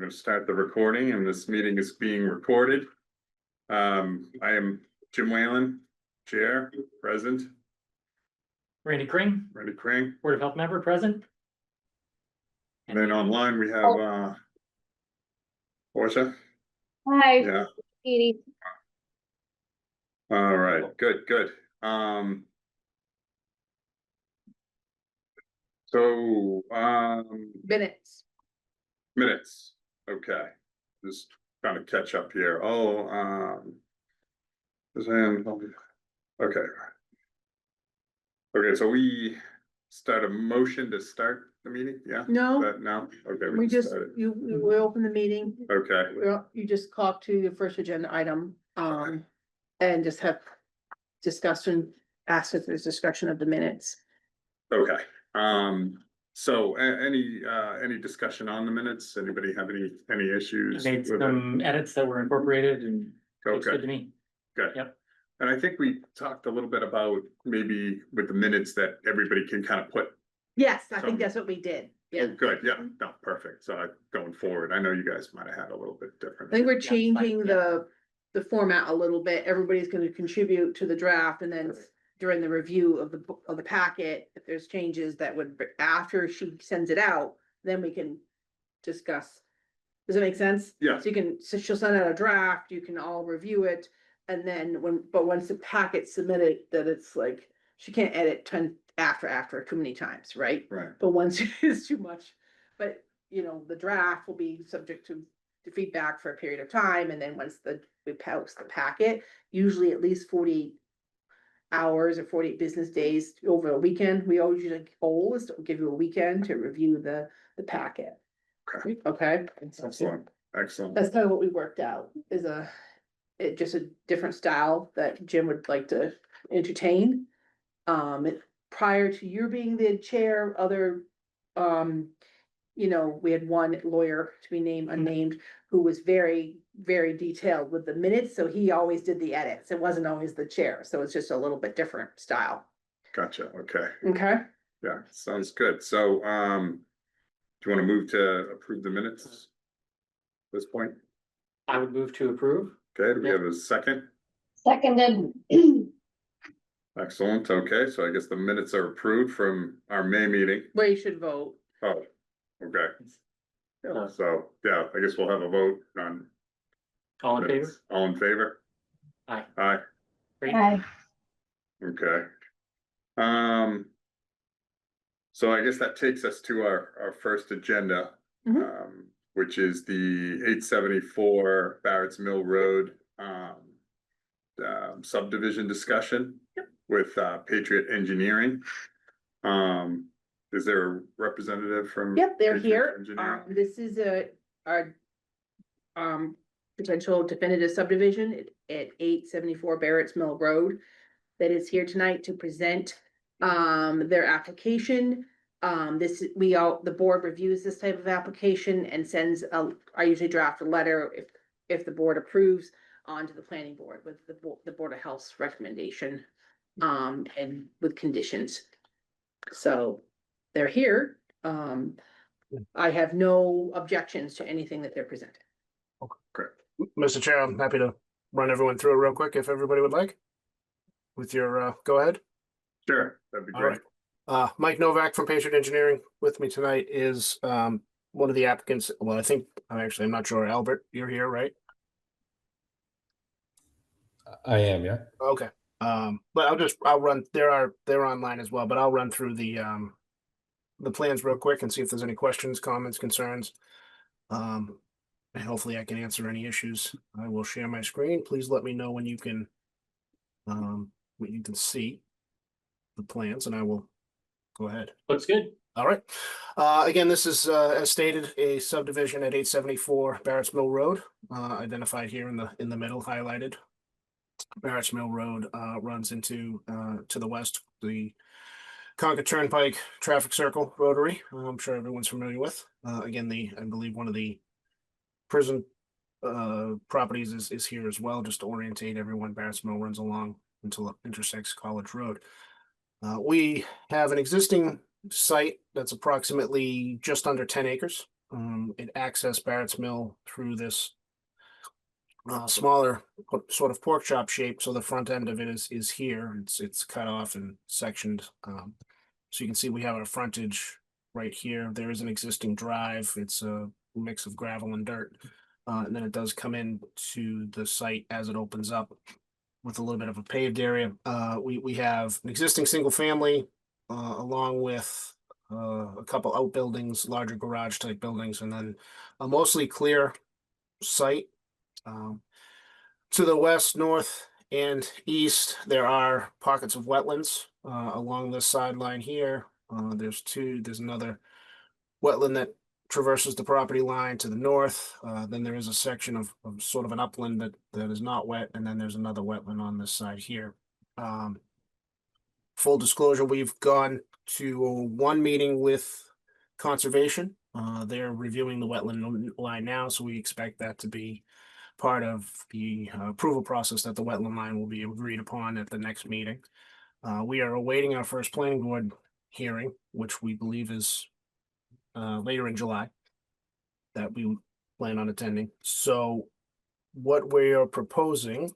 going to start the recording, and this meeting is being recorded. I am Jim Whalen, Chair, present. Randy Kring, Board of Health member, present. And then online we have Portia. Hi. Yeah. Katie. All right. Good. So minutes. Okay. Just trying to catch up here. Okay. Okay, so we start a motion to start the meeting, yeah? No. No? Okay. We just, started. we open the meeting, Okay, you just call to the first agenda item, and just have discussion, ask if there's discussion of the minutes. okay. So any discussion on the minutes? Anybody have any issues? Made with it? some edits that were incorporated and looks good to me. Good. Yep. And I think we talked a little bit about maybe with the minutes that everybody can kind of put. Yes, I think that's what we did. Yeah, Oh, good, yeah, no, perfect. So going forward, I know you guys might have had a little bit different. I think we're Yeah, fine, changing the format a little bit. Everybody's gonna contribute to the draft, and then during the review of the packet, if there's changes that would, after she sends it out, then we can discuss. Does that make sense? Yeah. So she'll send out a draft, you can all review it, and then once the packet's submitted, that it's like, she can't edit after too many times, right? Right, But once it's too much, but the draft will be subject to feedback for a period of time, and then once we post the packet, usually at least 48 hours or 48 business days over a weekend. We always usually goal is to give you a weekend to review the packet. Okay. Okay. excellent. That's kind of what we worked out, is just a different style that Jim would like to entertain. Prior to you being the chair, we had one lawyer, to be named unnamed, who was very, very detailed with the minutes, so he always did the edits. It wasn't always the chair, so it's just a little bit different style. Gotcha, okay, Okay. yeah, sounds good. So, do you want to move to approve the minutes? At this point, I would move to approve. okay, do we have a second? Seconded. Excellent, okay, so I guess the minutes are approved from our May meeting. Well, you should vote. Oh, okay, Uh, so, yeah, I guess we'll have a vote on. All in favor? minutes. All in favor? Aye. Aye, Great. Hi. okay. So I guess that takes us to our first agenda, which is the 874 Barrett's Mill Road, subdivision discussion. Yep. With Patriot Engineering. Is there a representative from? Yep, they're Patriot here. Engineering? This is our potential definitive subdivision at 874 Barrett's Mill Road that is here tonight to present their application. The board reviews this type of application and sends I usually draft a letter if the board approves onto the planning board with the Board of Health's recommendation and with conditions. So they're here. I have no objections to anything that they're presenting. Great. Mr. Chair, I'm happy to run everyone through it real quick if everybody would like. With your go ahead. Sure, that'd be All great. right. Mike Novak from Patriot Engineering with me tonight is one of the applicants. Well, I'm not sure. Albert, you're here, right? I am, yeah. Okay. But I'll run. They're online as well, but I'll run through the plans real quick and see if there's any questions, comments, concerns. And hopefully I can answer any issues. I will share my screen. Please let me know when you can see the plans, and I will go ahead. Looks good. All right. Again, this is as stated, a subdivision at 874 Barrett's Mill Road, identified here in the middle, highlighted. Barrett's Mill Road runs into to the west, the Concord Turnpike traffic circle rotary. I'm sure everyone's familiar with. Again, I believe one of the prison properties is here as well, just to orientate everyone. Barrett's Mill runs along until it intersects College Road. We have an existing site that's approximately just under 10 acres. It accessed Barrett's Mill through this smaller sort of pork chop shape. So the front end of it is here. It's cut off and sectioned. So you can see we have our frontage right here. There is an existing drive. It's a mix of gravel and dirt. And then it does come in to the site as it opens up with a little bit of a paved area. We have an existing single family along with a couple outbuildings, larger garage type buildings, and then a mostly clear site. To the west, north, and east, there are pockets of wetlands along this sideline here. There's another wetland that traverses the property line to the north. Then there is a section of sort of an upland that is not wet, and then there's another wetland on this side here. Full disclosure, we've gone to one meeting with conservation. They're reviewing the wetland line now, so we expect that to be part of the approval process, that the wetland line will be agreed upon at the next meeting. We are awaiting our first planning board hearing, which we believe is later in July, that we plan on attending. So what we are proposing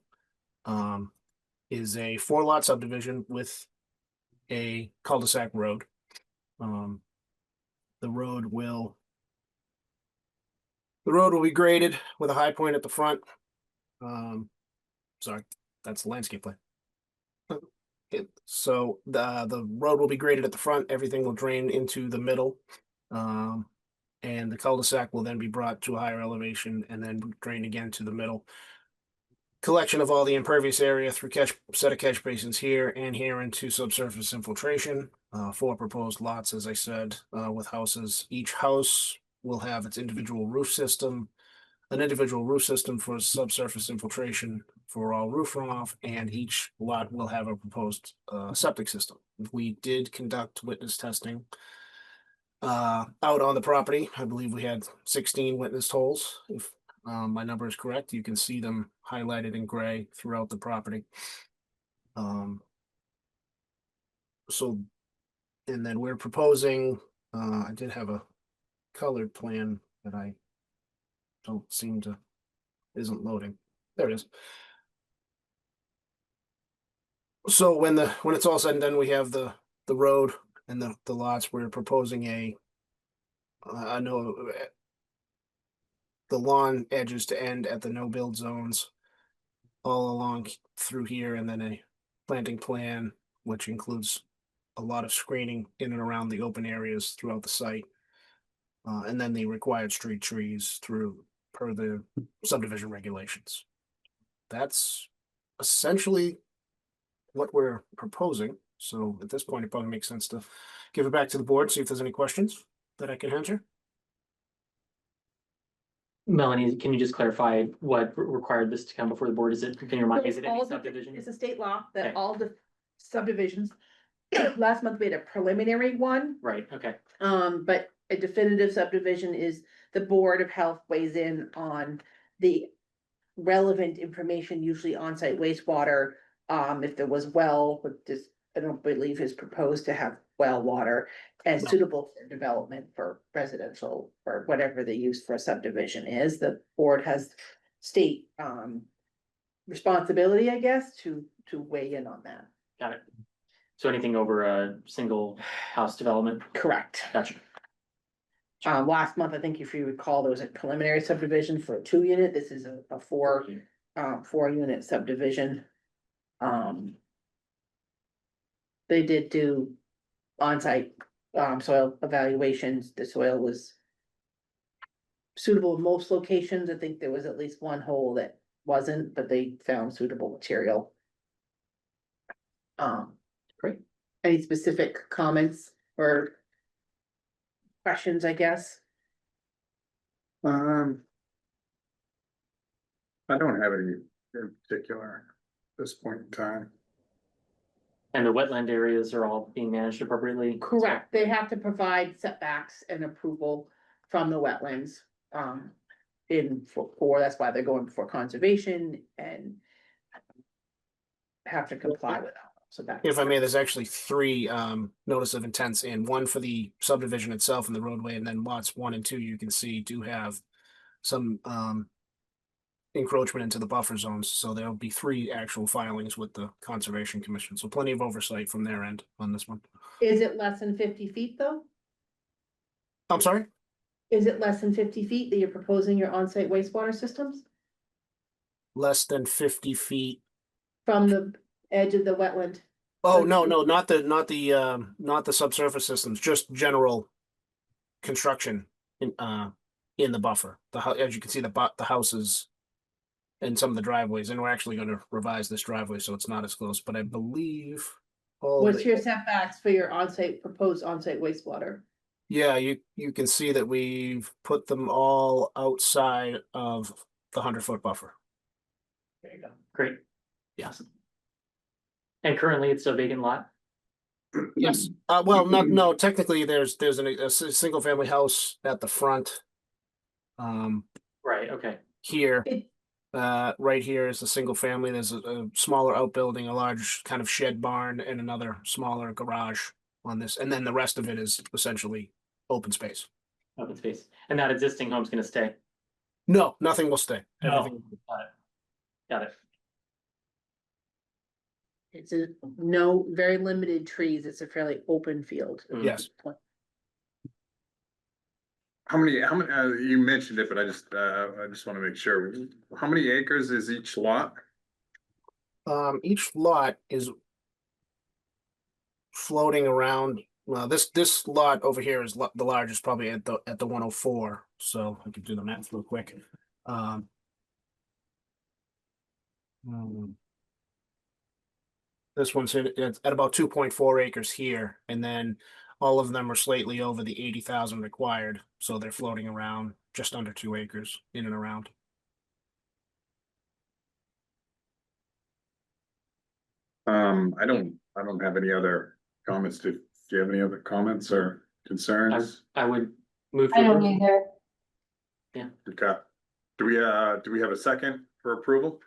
is a 4-lot subdivision with a cul-de-sac road. The road will be graded with a high point at the front. Sorry, that's the landscape plan. So the road will be graded at the front. Everything will drain into the middle. And the cul-de-sac will then be brought to a higher elevation and then drain again to the middle. Collection of all the impervious area through set of catch basins here and here into subsurface infiltration. 4 proposed lots, as I said, with houses. Each house will have its individual roof system, an individual roof system for subsurface infiltration for all roof runoff, and each lot will have a proposed septic system. We did conduct witness testing out on the property. I believe we had 16 witness holes. If my number is correct, you can see them highlighted in gray throughout the property. So, and then we're proposing, I did have a colored plan that I don't seem to, isn't loading. There it is. So when it's all said and done, we have the road and the lots. We're proposing I know the lawn edges to end at the no build zones all along through here, and then a planting plan, which includes a lot of screening in and around the open areas throughout the site. And then the required street trees per the subdivision regulations. That's essentially what we're proposing. So at this point, it probably makes sense to give it back to the board, see if there's any questions that I can answer. Melanie, can you just clarify what required this to come before the board? Can you remind me, is it any subdivision? It's a state law that Okay. all the subdivisions, last month we had a preliminary one. Right, okay, But a definitive subdivision is the Board of Health weighs in on the relevant information, usually on-site wastewater. If there was I don't believe is proposed to have well water and suitable for development for residential or whatever the use for a subdivision is. The board has state responsibility, I guess, to weigh in on that. got it. So anything over a single house development? Correct. Gotcha. Last month, I think if you recall, there was a preliminary subdivision for a 2-unit. This is a 4-unit subdivision. They did do on-site soil evaluations. The soil was suitable in most locations. I think there was at least one hole that wasn't, but they found suitable material. Great. Any specific comments or questions, I guess? I don't have any in particular at this point in time. And the wetland areas are all being managed appropriately? Correct. They have to provide setbacks and approval from the wetlands. That's why they're going before conservation and have to comply with setback. If I may, there's actually three notice of intents in one for the subdivision itself and the roadway, and then lots 1 and 2, you can see do have some encroachment into the buffer zones, so there'll be 3 actual filings with the Conservation Commission, so plenty of oversight from their end on this one. Is it less than 50 feet though? I'm sorry? Is it less than 50 feet that you're proposing your on-site wastewater systems? Less than 50 feet. From the edge of the wetland? Oh, no, not the subsurface systems, just general construction in the buffer. As you can see, the houses and some of the driveways, and we're actually gonna revise this driveway, so it's not as close, but I believe. What's your setbacks for your proposed on-site wastewater? Yeah, you can see that we've put them all outside of the 100-foot buffer. There you go. Great. Yes. And currently it's a vacant lot? Yes, well, no, technically, there's a single family house at the front. Right, okay. Here, It- right here is a single family. There's a smaller outbuilding, a large kind of shed barn, and another smaller garage on this, and then the rest of it is essentially open space. Open space. And that existing home's gonna stay? No, nothing will stay. No. Everything, Got it. It's very limited trees. It's a fairly open field. yes. How many, you mentioned it, but I just want to make sure. How many acres is each lot? Each lot is floating around. Well, this lot over here is the largest, probably at the 104. So I could do the math real quick. This one's it's at about 2.4 acres here, and then all of them are slightly over the 80,000 required, so they're floating around just under 2 acres in and around. I don't have any other comments. Do you have any other comments or concerns? I would move. I to don't approve. either. Okay. Do we have a second for approval?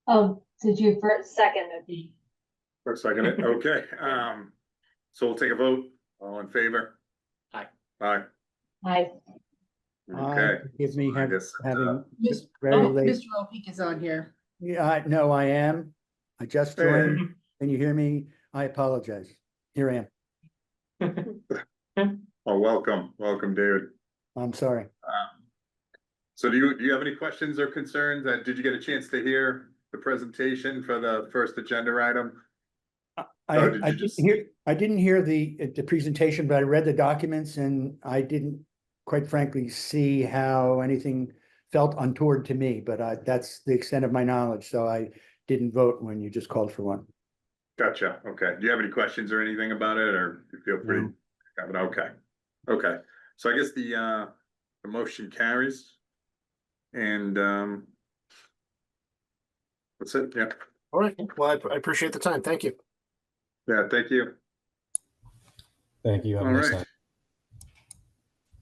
Oh, did you first second it? For a second, okay, so we'll take a vote, all in favor? Aye. Aye, Aye. okay. Give me I guess, having Mis- very Oh, late. Mr. O'Peak is on here. Yeah, no, I am. I just joined. Can you hear me? I apologize. Here I am. Oh, welcome, David. I'm sorry. So do you have any questions or concerns? Did you get a chance to hear the presentation for the first agenda item? Oh, did you just- I didn't hear the presentation, but I read the documents and I didn't, quite frankly, see how anything felt untoward to me, but that's the extent of my knowledge, so I didn't vote when you just called for one. Gotcha, okay. Do you have any questions or anything about it, or you feel free? No. Okay, so I guess the motion carries. And that's it, yeah. All right. Well, I appreciate the time. Thank you. Yeah, thank you. Thank you. Have a All nice right. night.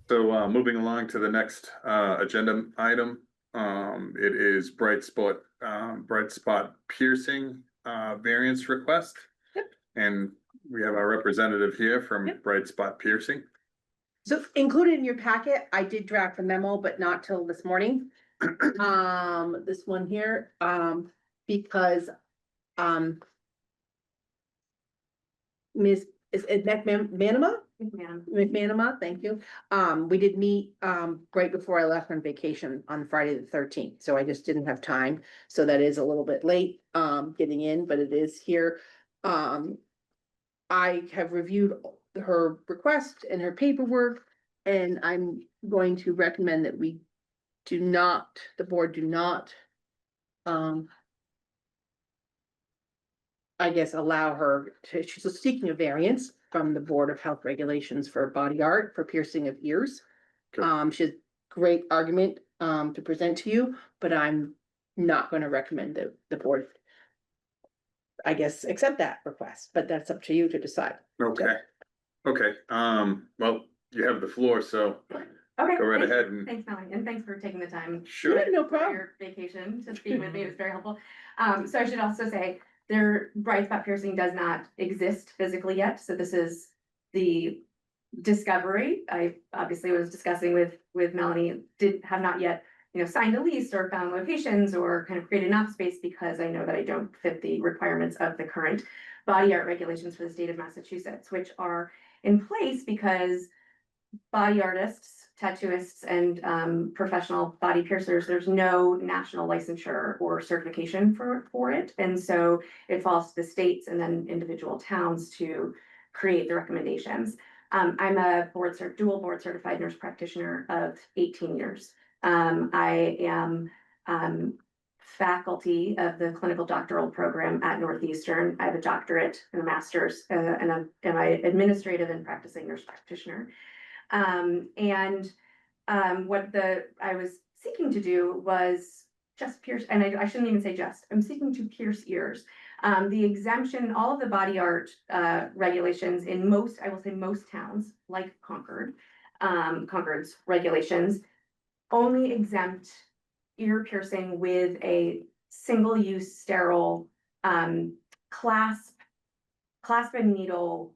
So moving along to the next agenda item, it is bright spot piercing variance request. Yep. And we have our representative here from Yep. Bright Spot Piercing. So included in your packet, I did draft a memo, but not till this morning. This one here, because, is it McManama? McManama, thank you. We did meet, right before I left on vacation on Friday the 13th, so I just didn't have time. So that is a little bit late, getting in, but it is here. I have reviewed her request and her paperwork, and I'm going to recommend that the board do not, I guess, allow her to, she's seeking a variance from the Board of Health Regulations for body art for piercing of ears. Okay. She has great argument, to present to you, but I'm not gonna recommend that the board, I guess, accept that request, but that's up to you to decide. Okay, well, you have the floor, so Okay. go right thanks- ahead and, Thanks, Melanie, and thanks for taking the time. sure. Yeah, no for problem. Your vacation to speak with me, it was very helpful. So I should also say, their bright spot piercing does not exist physically yet, so this is the discovery. I obviously was discussing with Melanie, have not yet, signed a lease or found locations or kind of created enough space because I know that I don't fit the requirements of the current body art regulations for the state of Massachusetts, which are in place because body artists, tattooists, and professional body piercers, there's no national licensure or certification for it. And so it falls to the states and then individual towns to create the recommendations. I'm a dual board certified nurse practitioner of 18 years. I am faculty of the clinical doctoral program at Northeastern. I have a doctorate and a master's, and I'm an administrative and practicing nurse practitioner. What I was seeking to do was just pierce, and I shouldn't even say just, I'm seeking to pierce ears. The exemption, all of the body art regulations in most, I will say most towns, like Concord, Concord's regulations, only exempt ear piercing with a single-use sterile clasp and needle,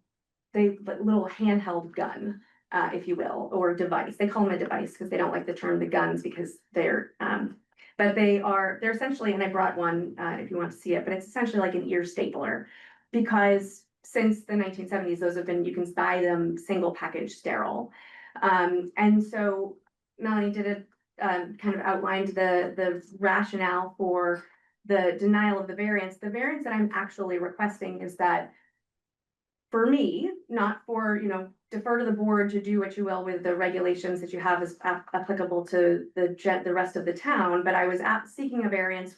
little handheld gun, if you will, or device. They call them a device because they don't like the term the guns because they're, but they're essentially, and I brought one if you want to see it, but it's essentially like an ear stapler because since the 1970s, those have been, you can buy them single package sterile. And so Melanie did kind of outlined the rationale for the denial of the variance. The variance that I'm actually requesting is that for me, not for, defer to the board to do what you will with the regulations that you have as applicable to the rest of the town, but I was seeking a variance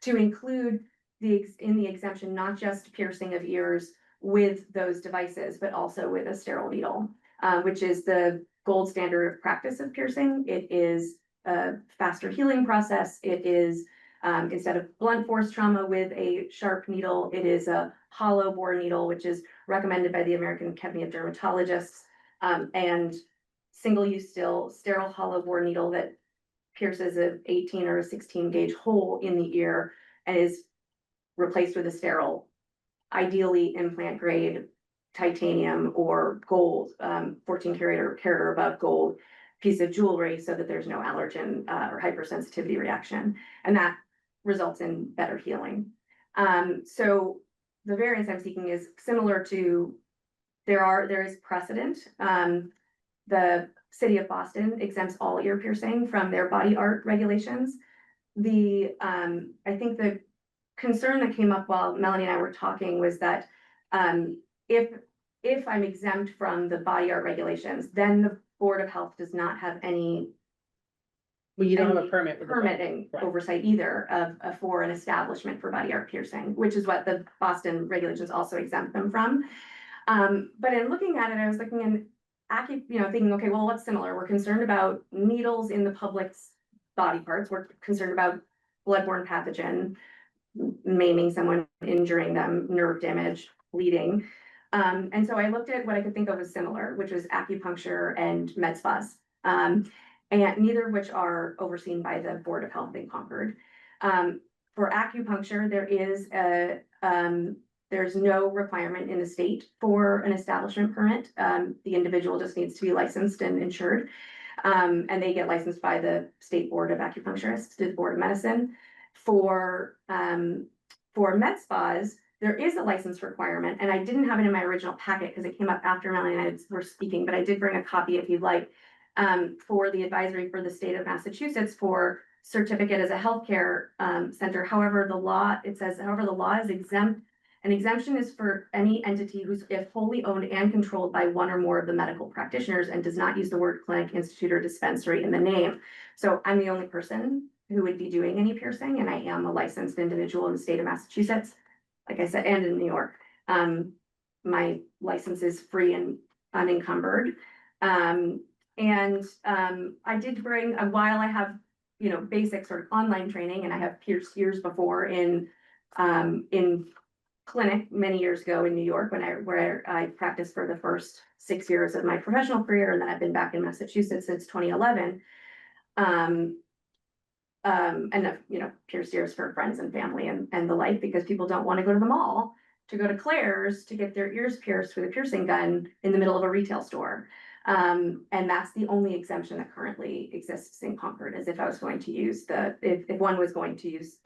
to include in the exemption, not just piercing of ears with those devices, but also with a sterile needle, which is the gold standard of practice of piercing. It is a faster healing process. It is, instead of blunt force trauma with a sharp needle, it is a hollow bore needle, which is recommended by the American Academy of Dermatologists, and single-use sterile hollow bore needle that pierces an 18 or a 16 gauge hole in the ear and is replaced with a sterile, ideally implant grade titanium or gold, 14 karat or above gold piece of jewelry so that there's no allergen or hypersensitivity reaction. And that results in better healing. So the variance I'm seeking is similar to, there is precedent. The city of Boston exempts all ear piercing from their body art regulations. I think the concern that came up while Melanie and I were talking was that if I'm exempt from the body art regulations, then the Board of Health does not have any Well, you don't have a permit. with the- permitting Right. oversight either for an establishment for body art piercing, which is what the Boston regulations also exempt them from. But in looking at it, I was looking and thinking, okay, well, what's similar? We're concerned about needles in the public's body parts. We're concerned about bloodborne pathogen, maiming someone, injuring them, nerve damage, bleeding. And so I looked at what I could think of as similar, which was acupuncture and med spas. And neither of which are overseen by the Board of Health in Concord. For acupuncture, there's no requirement in the state for an establishment permit. The individual just needs to be licensed and insured. And they get licensed by the State Board of Acupuncturists, the Board of Medicine. For med spas, there is a license requirement, and I didn't have it in my original packet because it came up after Melanie and I were speaking, but I did bring a copy if you'd like, for the advisory for the state of Massachusetts for certificate as a healthcare center. However, the law is exempt. An exemption is for any entity who's if wholly owned and controlled by one or more of the medical practitioners and does not use the word clinic, institute, or dispensary in the name. So I'm the only person who would be doing any piercing, and I am a licensed individual in the state of Massachusetts, like I said, and in New York. My license is free and unencumbered. I did bring, while I have, basic sort of online training, and I have pierced ears before in clinic many years ago in New York where I practiced for the first 6 years of my professional career, and then I've been back in Massachusetts since 2011. And you know, pierced ears for friends and family and the like, because people don't want to go to the mall to go to Claire's to get their ears pierced with a piercing gun in the middle of a retail store. And that's the only exemption that currently exists in Concord, as if I was going to use if one was going to use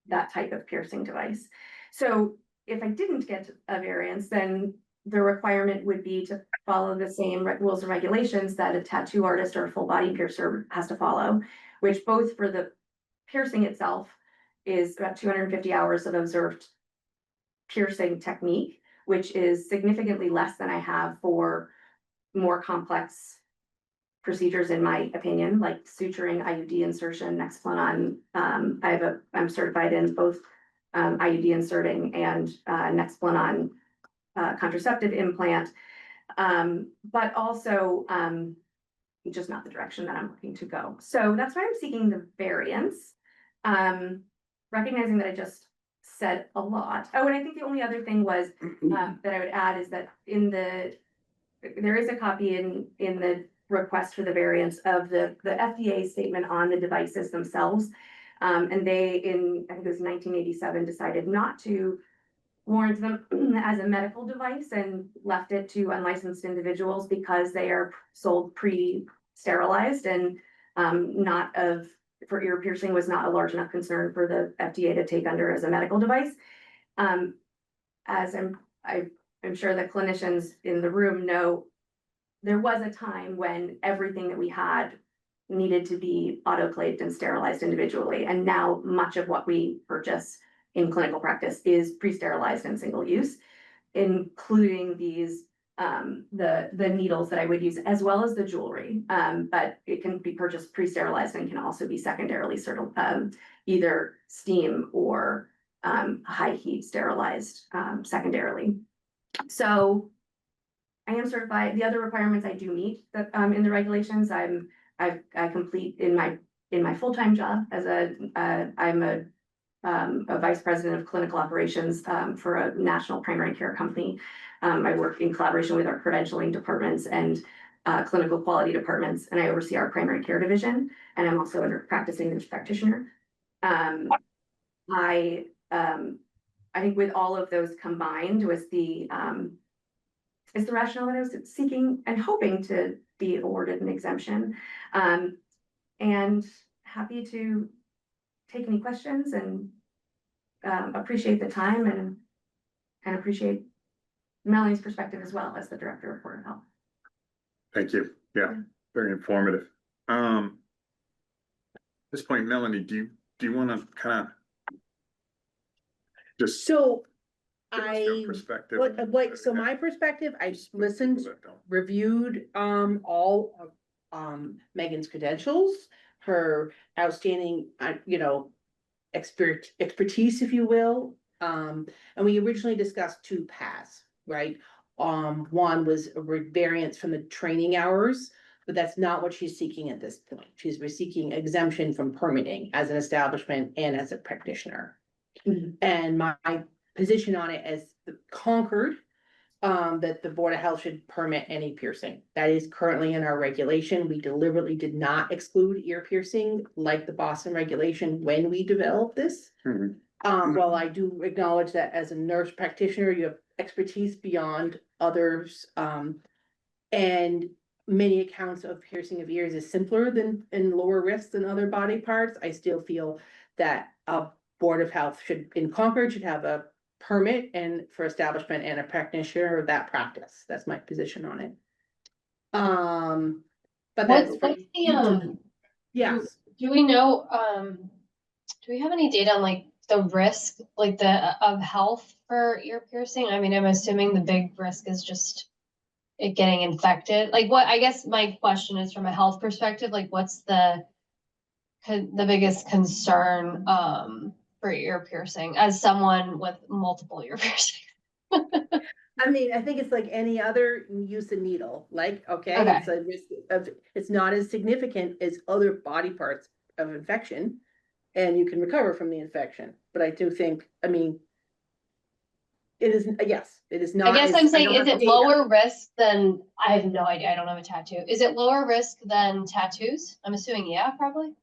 that type of piercing device. So if I didn't get a variance, then the requirement would be to follow the same rules and regulations that a tattoo artist or a full body piercer has to follow, which both for the piercing itself is about 250 hours of observed piercing technique, which is significantly less than I have for more complex procedures, in my opinion, like suturing, IUD insertion, Nexplanon. I'm certified in both IUD inserting and Nexplanon contraceptive implant, but also just not the direction that I'm looking to go. So that's why I'm seeking the variance, recognizing that I just said a lot. Oh, and I think the only other thing was that I would add is that there is a copy in the request for the variance of the FDA statement on the devices themselves. And they, I think it was 1987, decided not to warrant them as a medical device and left it to unlicensed individuals because they are sold pre-sterilized and for ear piercing was not a large enough concern for the FDA to take under as a medical device. As I'm sure the clinicians in the room know, there was a time when everything that we had needed to be autoclaved and sterilized individually. And now much of what we purchase in clinical practice is pre-sterilized and single use, including these, the needles that I would use, as well as the jewelry. But it can be purchased pre-sterilized and can also be secondarily either steam or high heat sterilized secondarily. So I am certified. The other requirements I do meet that in the regulations. I complete in my full-time job as I'm a vice president of clinical operations for a national primary care company. I work in collaboration with our credentialing departments and clinical quality departments, and I oversee our primary care division. And I'm also a practicing nurse practitioner. I think with all of those combined was the rationale that I was seeking and hoping to be awarded an exemption. And happy to take any questions and appreciate the time and appreciate Melanie's perspective as well as the director of Board of Health. Thank you. Yeah, very informative. At this point, Melanie, do you want to kind of just So give us your perspective? so my perspective, I listened, reviewed all of Megan's credentials, her outstanding expertise, if you will. And we originally discussed two paths, right? One was a variance from the training hours, but that's not what she's seeking at this point. She's seeking exemption from permitting as an establishment and as a practitioner. Mm-hmm. And my position on it as the Concord, that the Board of Health should permit any piercing. That is currently in our regulation. We deliberately did not exclude ear piercing like the Boston regulation when we developed this. Mm-hmm. While I do acknowledge that as a nurse practitioner, you have expertise beyond others. And many accounts of piercing of ears is simpler than and lower risk than other body parts. I still feel that a Board of Health in Concord should have a permit and for establishment and a practitioner of that practice. That's my position on it. But What's the yes. do we know do we have any data on like the risk of health for ear piercing? I mean, I'm assuming the big risk is just it getting infected. Like what I guess my question is from a health perspective, like what's the biggest concern for ear piercing as someone with multiple ear piercing? I mean, I think it's like any other use of needle, like, okay, Okay. it's a risk of, it's not as significant as other body parts of infection, and you can recover from the infection. But I do think, I mean, It is, yes, it is I not. guess it's- I'm saying, don't is have it data. lower risk than, I have no idea, I don't have a tattoo. Is it lower risk than tattoos? I'm assuming, yeah, probably.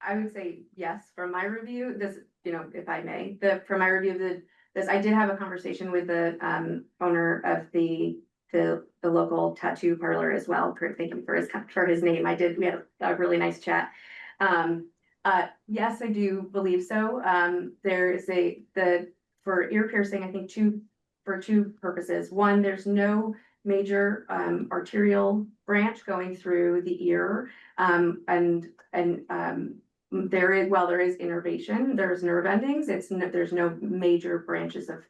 I would say yes, from my review, this, if I may, from my review of this, I did have a conversation with the owner of the local tattoo parlor as well. Thank you for his name. We had a really nice chat. Yes, I do believe so. There is for ear piercing, I think for two purposes. One, there's no major arterial branch going through the ear. There is innervation, there's nerve endings, there's no major branches of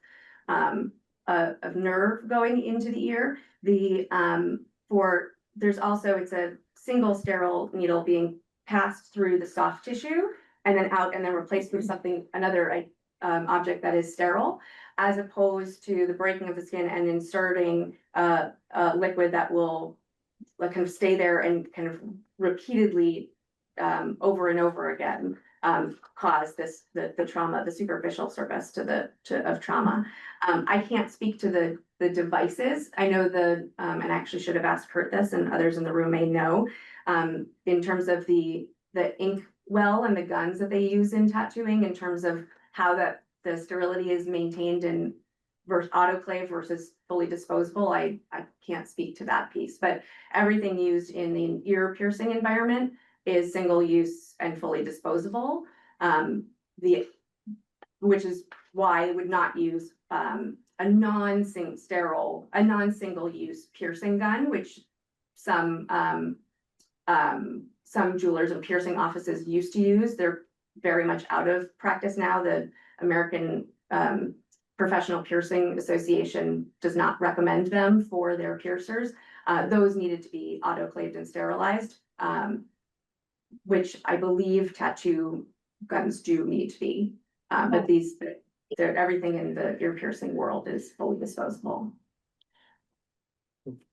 nerve going into the ear. It's a single sterile needle being passed through the soft tissue and then out and then replaced with another object that is sterile, as opposed to the breaking of the skin and inserting a liquid that will kind of stay there and kind of repeatedly over and over again cause the trauma, the superficial surface of trauma. I can't speak to the devices. I know and I actually should have asked Kurt this, and others in the room may know, in terms of the ink well and the guns that they use in tattooing, in terms of how the sterility is maintained in versus autoclave versus fully disposable. I can't speak to that piece, but everything used in the ear piercing environment is single use and fully disposable. Which is why I would not use a non-single use piercing gun, which some jewelers and piercing offices used to use. They're very much out of practice now. The American Professional Piercing Association does not recommend them for their piercers. Those needed to be autoclaved and sterilized, which I believe tattoo guns do need to be. But everything in the ear piercing world is fully disposable.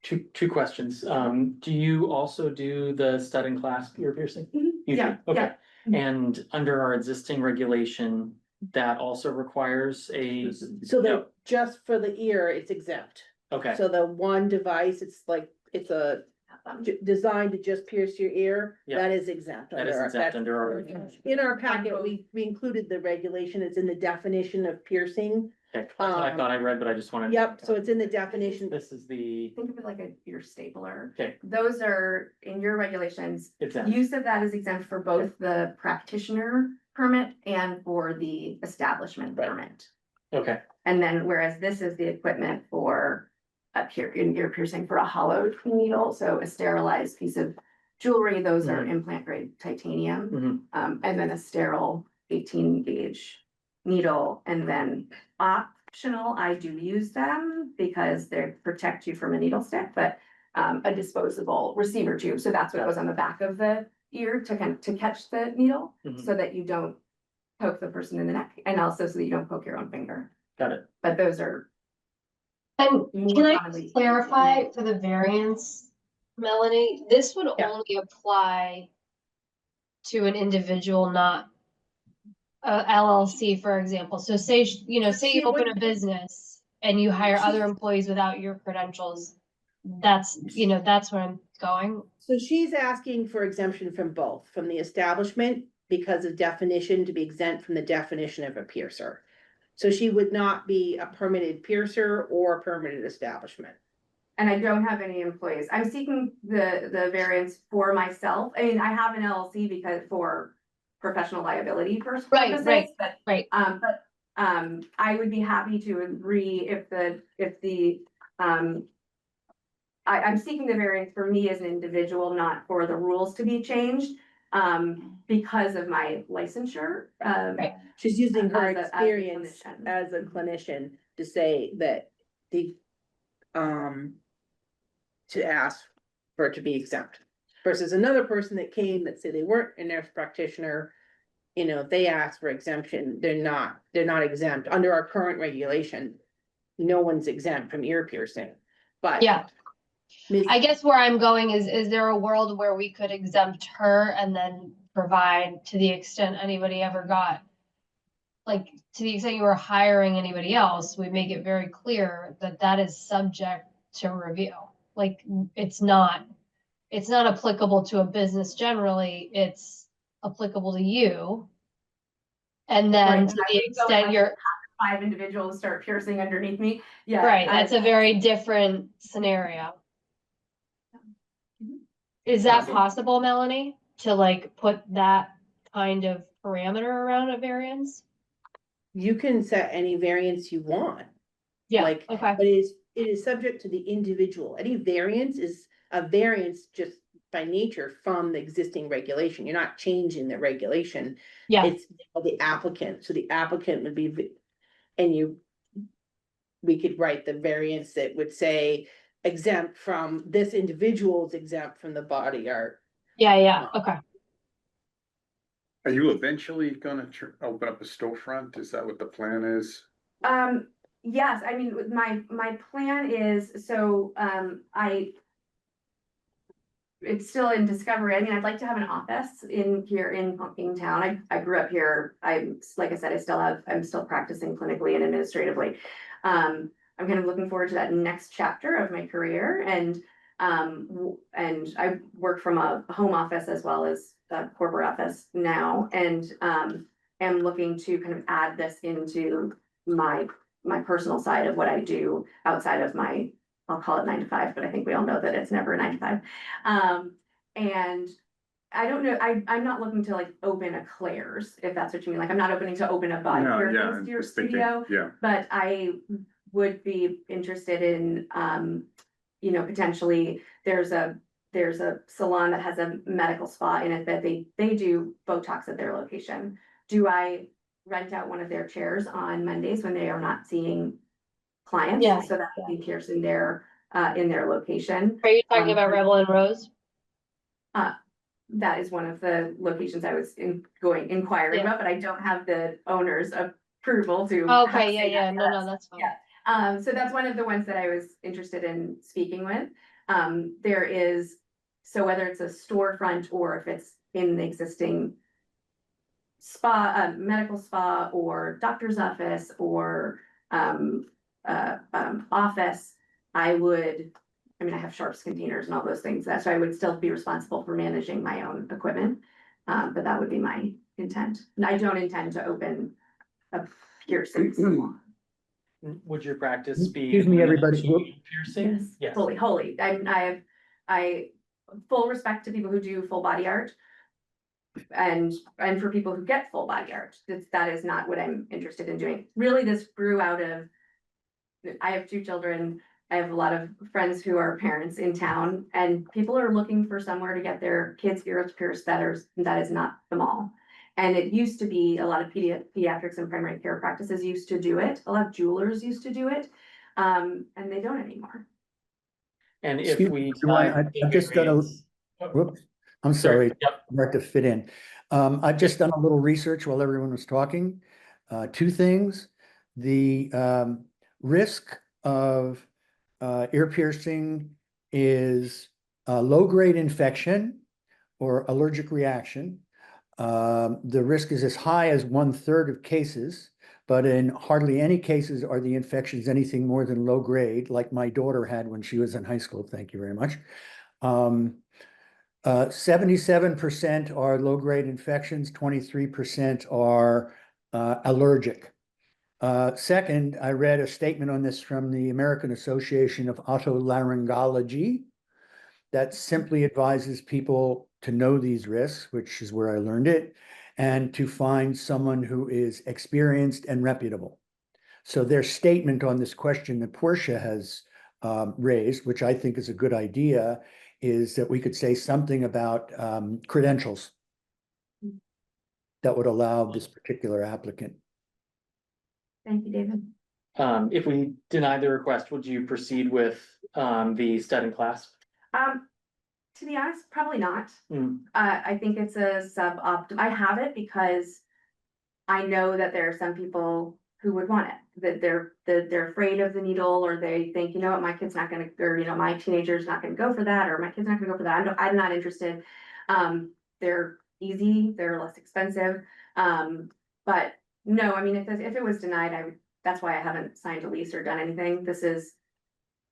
Two questions. Do you also do the stud and clasp ear piercing? You do? Yeah, Okay. yeah. And under our existing regulation, that also requires a, So that just for the ear, it's exempt. okay, So the one device, it's designed to just pierce your ear, Yeah. that is exempt. That is exempt under our- In our packet, we included the regulation, it's in the definition of piercing. okay, that's what I thought I read, but I just wanted. Yep, so it's in the definition. This is the, Think of it like a ear stapler. okay, Those are in your regulations. exempt. Use of that is exempt for both the practitioner permit and for the establishment Right. permit. Okay, And then whereas this is the equipment for ear piercing for a hollowed needle, so a sterilized piece of jewelry, those are implant grade titanium. Mhm. And then a sterile 18 gauge needle, and then optional, I do use them because they protect you from a needle stick, but a disposable receiver tube, so that's what goes on the back of the ear to catch the needle, Mhm. so that you don't poke the person in the neck, and also so that you don't poke your own finger. Got it. But those are And more can I commonly- clarify for the variance, Melanie, this would Yeah. only apply to an individual, not a LLC, for example. So say you open a business and you hire other employees without your credentials. That's where I'm going. So she's asking for exemption from both, from the establishment because of definition, to be exempt from the definition of a piercer. So she would not be a permitted piercer or a permitted establishment. And I don't have any employees. I'm seeking the variance for myself. I mean, I have an LLC because for professional liability purposes. Right. But I would be happy to agree I'm seeking the variance for me as an individual, not for the rules to be changed, because of my licensure. Right. She's using her As a experience clinician. as a clinician to say that to ask for it to be exempt. Versus another person that came that said they weren't a nurse practitioner, if they ask for exemption, they're not exempt. Under our current regulation, no one's exempt from ear piercing, but. Yeah. Ms. I guess where I'm going is there a world where we could exempt her and then provide, to the extent anybody ever got like, to the extent you were hiring anybody else, we make it very clear that that is subject to review. Like, it's not applicable to a business generally, it's applicable to you. And Right, then and to I the wouldn't go and, extent like, you're, 5 individuals start piercing underneath me, yeah. right, that's a very different scenario. Is that possible, Melanie, to like put that kind of parameter around a variance? You can set any variance you want. Yeah, Like, okay, but it is subject to the individual. Any variance is a variance just by nature from the existing regulation. You're not changing the regulation. yeah, It's the applicant, so the applicant would be, and we could write the variance that would say exempt from, this individual's exempt from the body art. yeah, okay. Are you eventually gonna open up a storefront? Is that what the plan is? Yes, I mean, my plan is, so, it's still in discovery. I mean, I'd like to have an office in here in town. I grew up here. Like I said, I'm still practicing clinically and administratively. I'm kind of looking forward to that next chapter of my career, and I work from a home office as well as a corporate office now, and am looking to kind of add this into my personal side of what I do outside of my, I'll call it 9 to 5, but I think we all know that it's never a 9 to 5. And I don't know, I'm not looking to like open a Claire's, if that's what you mean. Like, I'm not opening to open a body No, piercing yeah, I'm just thinking, studio, yeah. but I would be interested in, potentially there's a salon that has a medical spa in it that they do Botox at their location. Do I rent out one of their chairs on Mondays when they are not seeing clients? Yeah, So that would be pierced in their location. Are you talking about Rebel and Rose? That is one of the locations I was inquiring Yeah. about, but I don't have the owner's approval to. Okay, say that. no, that's fine. Yeah. So that's one of the ones that I was interested in speaking with. There is, so whether it's a storefront or if it's in the existing spa, medical spa or doctor's office or office, I have sharps containers and all those things, so I would still be responsible for managing my own equipment. But that would be my intent. And I don't intend to open a piercing salon. Would your practice be? Excuse me, everybody. limited to Piercing? Yes. Fully, wholly. I full respect to people who do full body art. And for people who get full body art, that is not what I'm interested in doing. Really, this grew out of, I have 2 children. I have a lot of friends who are parents in town, and people are looking for somewhere to get their kids' ears pierced that is not the mall. And it used to be a lot of pediatrics and primary care practices used to do it. A lot of jewelers used to do it. And they don't anymore. And if Excuse we. me, everyone, I've just done a, whoops, I'm sorry, Yep. to fit in. I've just done a little research while everyone was talking. 2 things, the risk of ear piercing is low-grade infection or allergic reaction. The risk is as high as 1/3 of cases, but in hardly any cases are the infections anything more than low grade, like my daughter had when she was in high school. Thank you very much. 77% are low-grade infections, 23% are allergic. Second, I read a statement on this from the American Association of Otolaryngology that simply advises people to know these risks, which is where I learned it, and to find someone who is experienced and reputable. So their statement on this question that Portia has raised, which I think is a good idea, is that we could say something about credentials that would allow this particular applicant. Thank you, David. If we deny the request, would you proceed with the stud and clasp? To be honest, probably not. Mm. I think it's a suboptimal. I have it because I know that there are some people who would want it, that they're afraid of the needle, or they think, you know what, my kid's not gonna, or my teenager's not gonna go for that, or my kid's not gonna go for that. I'm not interested. They're easy, they're less expensive. But No, I mean, if it was denied, that's why I haven't signed a lease or done anything.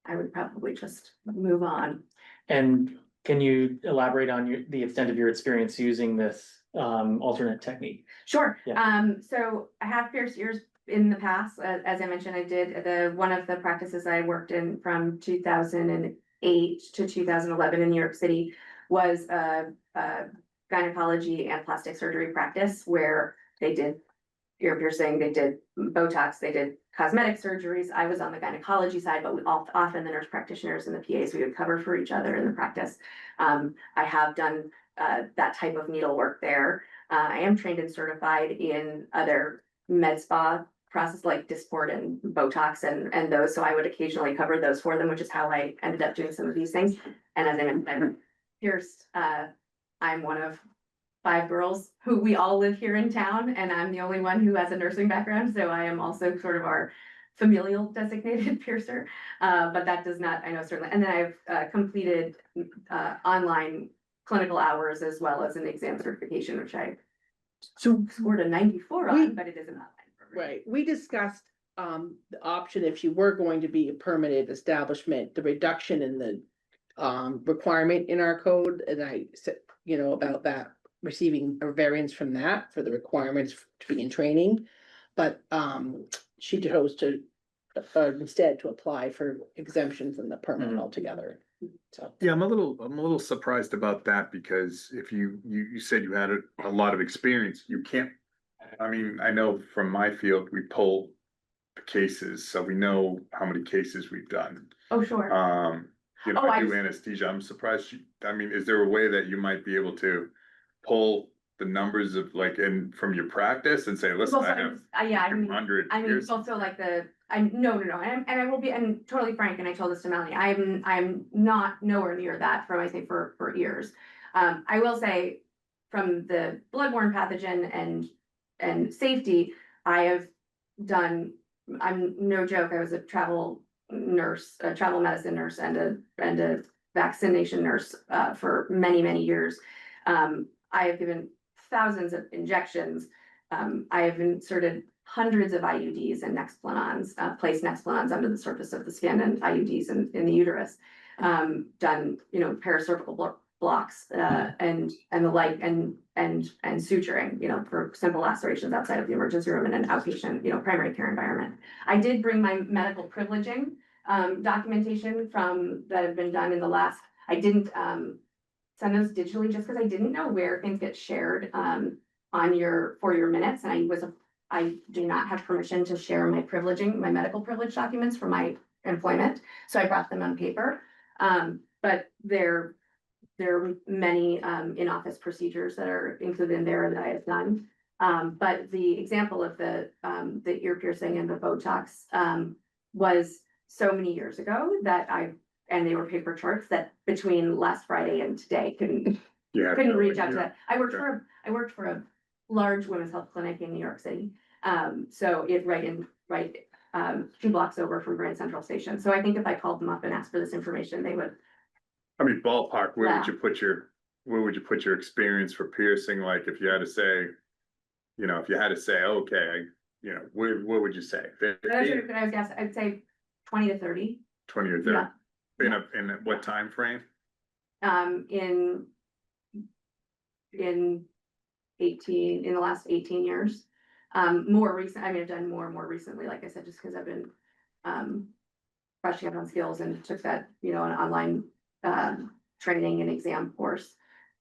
I would probably just move on. And can you elaborate on the extent of your experience using this alternate technique? Sure. Yeah. So I have pierced ears in the past. As I mentioned, I did one of the practices I worked in from 2008 to 2011 in New York City was a gynecology and plastic surgery practice where they did ear piercing, they did Botox, they did cosmetic surgeries. I was on the gynecology side, but often the nurse practitioners and the PAs, we would cover for each other in the practice. I have done that type of needlework there. I am trained and certified in other med spa process like Dysport and Botox and those, so I would occasionally cover those for them, which is how I ended up doing some of these things. And as I mentioned, pierced, I'm one of 5 girls who we all live here in town, and I'm the only one who has a nursing background, so I am also sort of our familial designated piercer. But that does not, I know certainly, and then I've completed online clinical hours as well as an exam certification, which I scored a 94 on, but it is an online program. Right, we discussed the option if you were going to be a permanent establishment, the reduction in the requirement in our code, and I said, you know, about that, receiving a variance from that for the requirements to be in training. But she chose to instead to apply for exemption from the permanent altogether. So Yeah, I'm a little surprised about that because if you said you had a lot of experience, you can't. I mean, I know from my field, we pull the cases, so we know how many cases we've done. Oh, sure. You know, Oh, I I do just- anesthesia. I'm surprised. I mean, is there a way that you might be able to pull the numbers of like from your practice and say, listen, Well, so I have yeah, I mean, 200 I mean, years. also like no, and I will be, and totally frank, and I told this to Melanie, I'm not nowhere near that from, I think, for ears. I will say, from the bloodborne pathogen and safety, I have done, I'm no joke, I was a travel nurse, a travel medicine nurse and a vaccination nurse, for many years. I have given thousands of injections. I have inserted hundreds of IUDs and Nexplanons, placed Nexplanons under the surface of the skin and IUDs in the uterus. Done, you know, paracervical blocks, and the like, and suturing, you know, for simple lacerations outside of the emergency room in an outpatient, you know, primary care environment. I did bring my medical privileging, documentation that have been done in the last, I didn't, send those digitally just because I didn't know where things get shared, for your minutes, and I do not have permission to share my medical privilege documents for my employment, so I brought them on paper. But there are many in-office procedures that are included in there that I have done. But the example of the ear piercing and the Botox was so many years ago that and they were paper charts that between last Friday and today couldn't reach out to that. I worked for a large women's health clinic in New York City. So right 2 blocks over from Grand Central Station. So I think if I called them up and asked for this information, they would. I mean, ballpark, where would Yeah. where would you put your experience for piercing? Like if you had to say, you know, okay, you know, where would you say? 50? I'd say 20 to 30. 20 or 30? Yeah. In what time frame? In the last 18 years. More recent, I mean, I've done more recently, like I said, just because I've been brushing up on skills and took that, you know, an online training and exam course,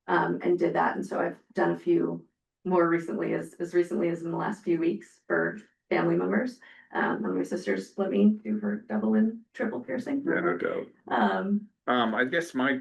and did that. And so I've done a few more recently, as recently as in the last few weeks for family members. One of my sisters let me do her double and triple piercing. Yeah, no doubt. I guess my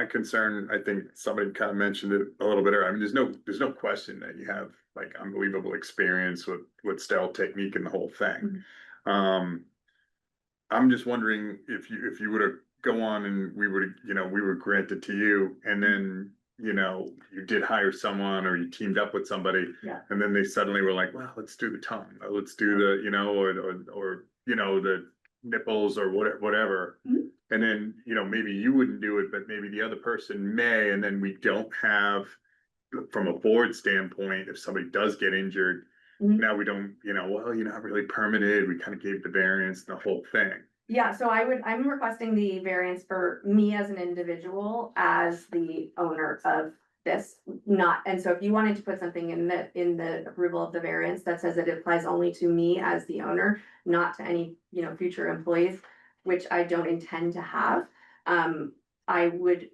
concern, I think somebody kind of mentioned it a little bit earlier. I mean, there's no question that you have like unbelievable experience with sterile technique and the whole thing. I'm just wondering if you were to go on and we were granted to you, and then, you know, you did hire someone or you teamed up with somebody. Yeah. And then they suddenly were like, well, let's do the tongue, or let's do the, you know, or, you know, the nipples or whatever. Mhm. And then, you know, maybe you wouldn't do it, but maybe the other person may, and then we don't have, from a board standpoint, if somebody does get injured, Mhm. Now we don't, well, you're not really permitted, we kind of gave the variance, the whole thing. Yeah, so I'm requesting the variance for me as an individual, as the owner of this, not, and so if you wanted to put something in the approval of the variance that says that it applies only to me as the owner, not to any, future employees, which I don't intend to have, I would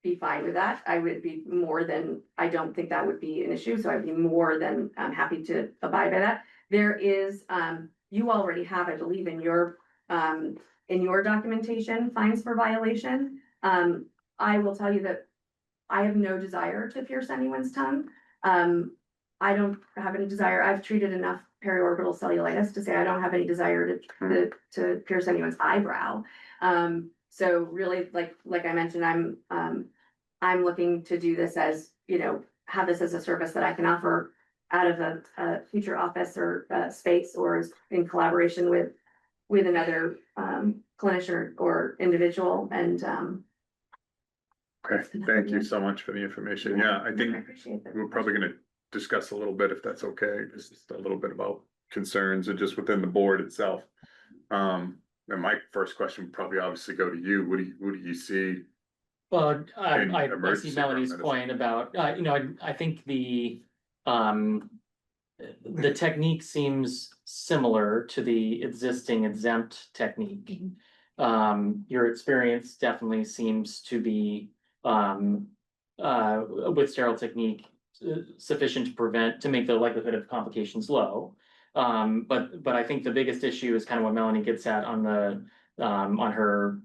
be fine with that. I would be more than, I don't think that would be an issue, so I'd be more than happy to abide by that. There is, you already have, I believe, in your documentation, fines for violation. I will tell you that I have no desire to pierce anyone's tongue. I don't have any desire. I've treated enough periorbital cellulitis to say I don't have any desire to pierce anyone's eyebrow. So really, like I mentioned, I'm looking to do this as, have this as a service that I can offer out of a future office or space, or in collaboration with another clinician or individual, and Okay, thank you so much for the information. Yeah, I think appreciate that. we're probably gonna discuss a little bit, if that's okay, just a little bit about concerns and just within the board itself. And my first question would probably obviously go to you. What do you see? Well, In I see emergency Melanie's room point about, I think um. The technique seems similar to the existing exempt technique. Your experience definitely seems to be, with sterile technique, sufficient to make the likelihood of complications low. But I think the biggest issue is kind of what Melanie gets at on on her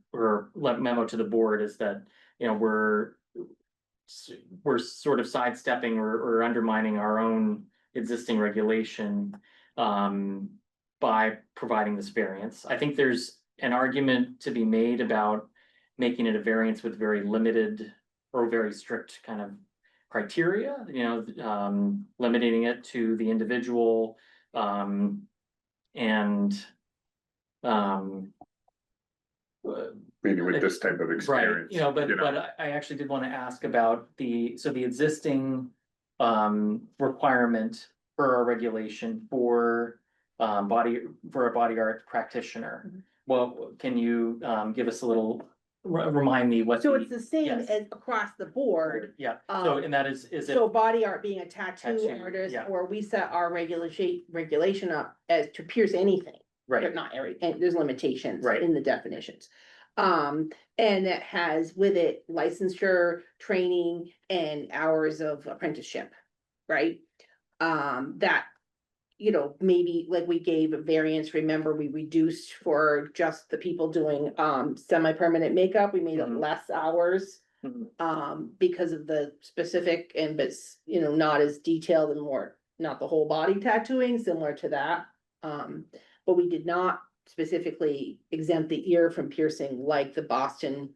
memo to the board, is that, we're sort of sidestepping or undermining our own existing regulation by providing this variance. I think there's an argument to be made about making it a variance with very limited or very strict kind of criteria, limiting it to the individual and Meaning with this type of right, experience. but I actually did want to ask about the existing requirement for a regulation for a body art practitioner. Well, can you give us a little, remind me what? So it's the same yes. as across the board. Yeah, so, Um, and that is it? So body art being a tattoo Tattoo, artist, yeah. or we set our regulation up as to pierce anything. Right, But not every, and there's limitations Right. in the definitions. And it has with it licensure, training, and hours of apprenticeship, right? That, maybe like we gave a variance, remember, we reduced for just the people doing, semi-permanent makeup, we made it Mhm. less hours. Mhm. Because of the specific and but, not as detailed and more, not the whole body tattooing, similar to that. But we did not specifically exempt the ear from piercing like the Boston,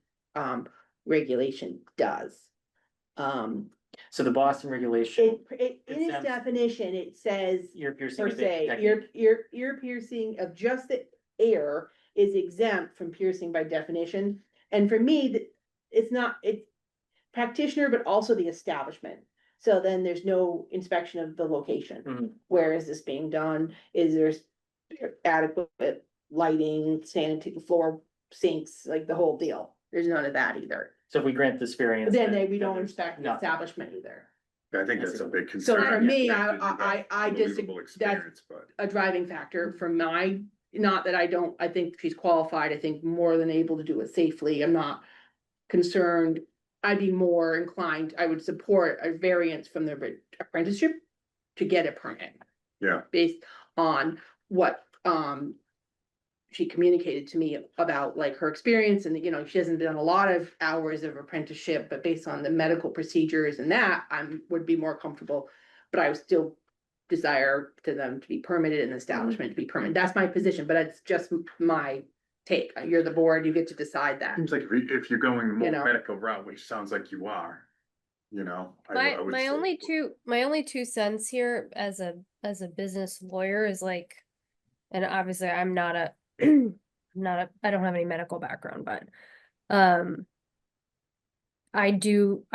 regulation does. So the Boston regulation, In its Exempts- definition, it says ear piercing. per is a se, technique. ear piercing of just the ear is exempt from piercing by definition. And for me, it's not, it's practitioner, but also the establishment. So then there's no inspection of the location. Mhm. Where is this being done? Is there adequate lighting, sanitary, floor sinks, like the whole deal? There's none of that either. So if we grant this variance. Then we then don't there's inspect the nothing. establishment either. I think that's a big So concern. for me, Yeah, 'cause you I got just, unbelievable that's experience, but a driving factor for not that I think she's qualified, I think more than able to do it safely, I'm not concerned. I'd be more inclined, I would support a variance from the apprenticeship to get a permit. Yeah. Based on what, she communicated to me about like her experience and, she hasn't done a lot of hours of apprenticeship, but based on the medical procedures and that, would be more comfortable. But I would still desire to them to be permitted and the establishment to be permanent. That's my position, but it's just my take. You're the board, you get to decide that. seems like if you're going the more You know. medical route, which sounds like you are, I My would my say- only two cents here as a business lawyer is like, and obviously I'm not a I don't have any medical background, but I do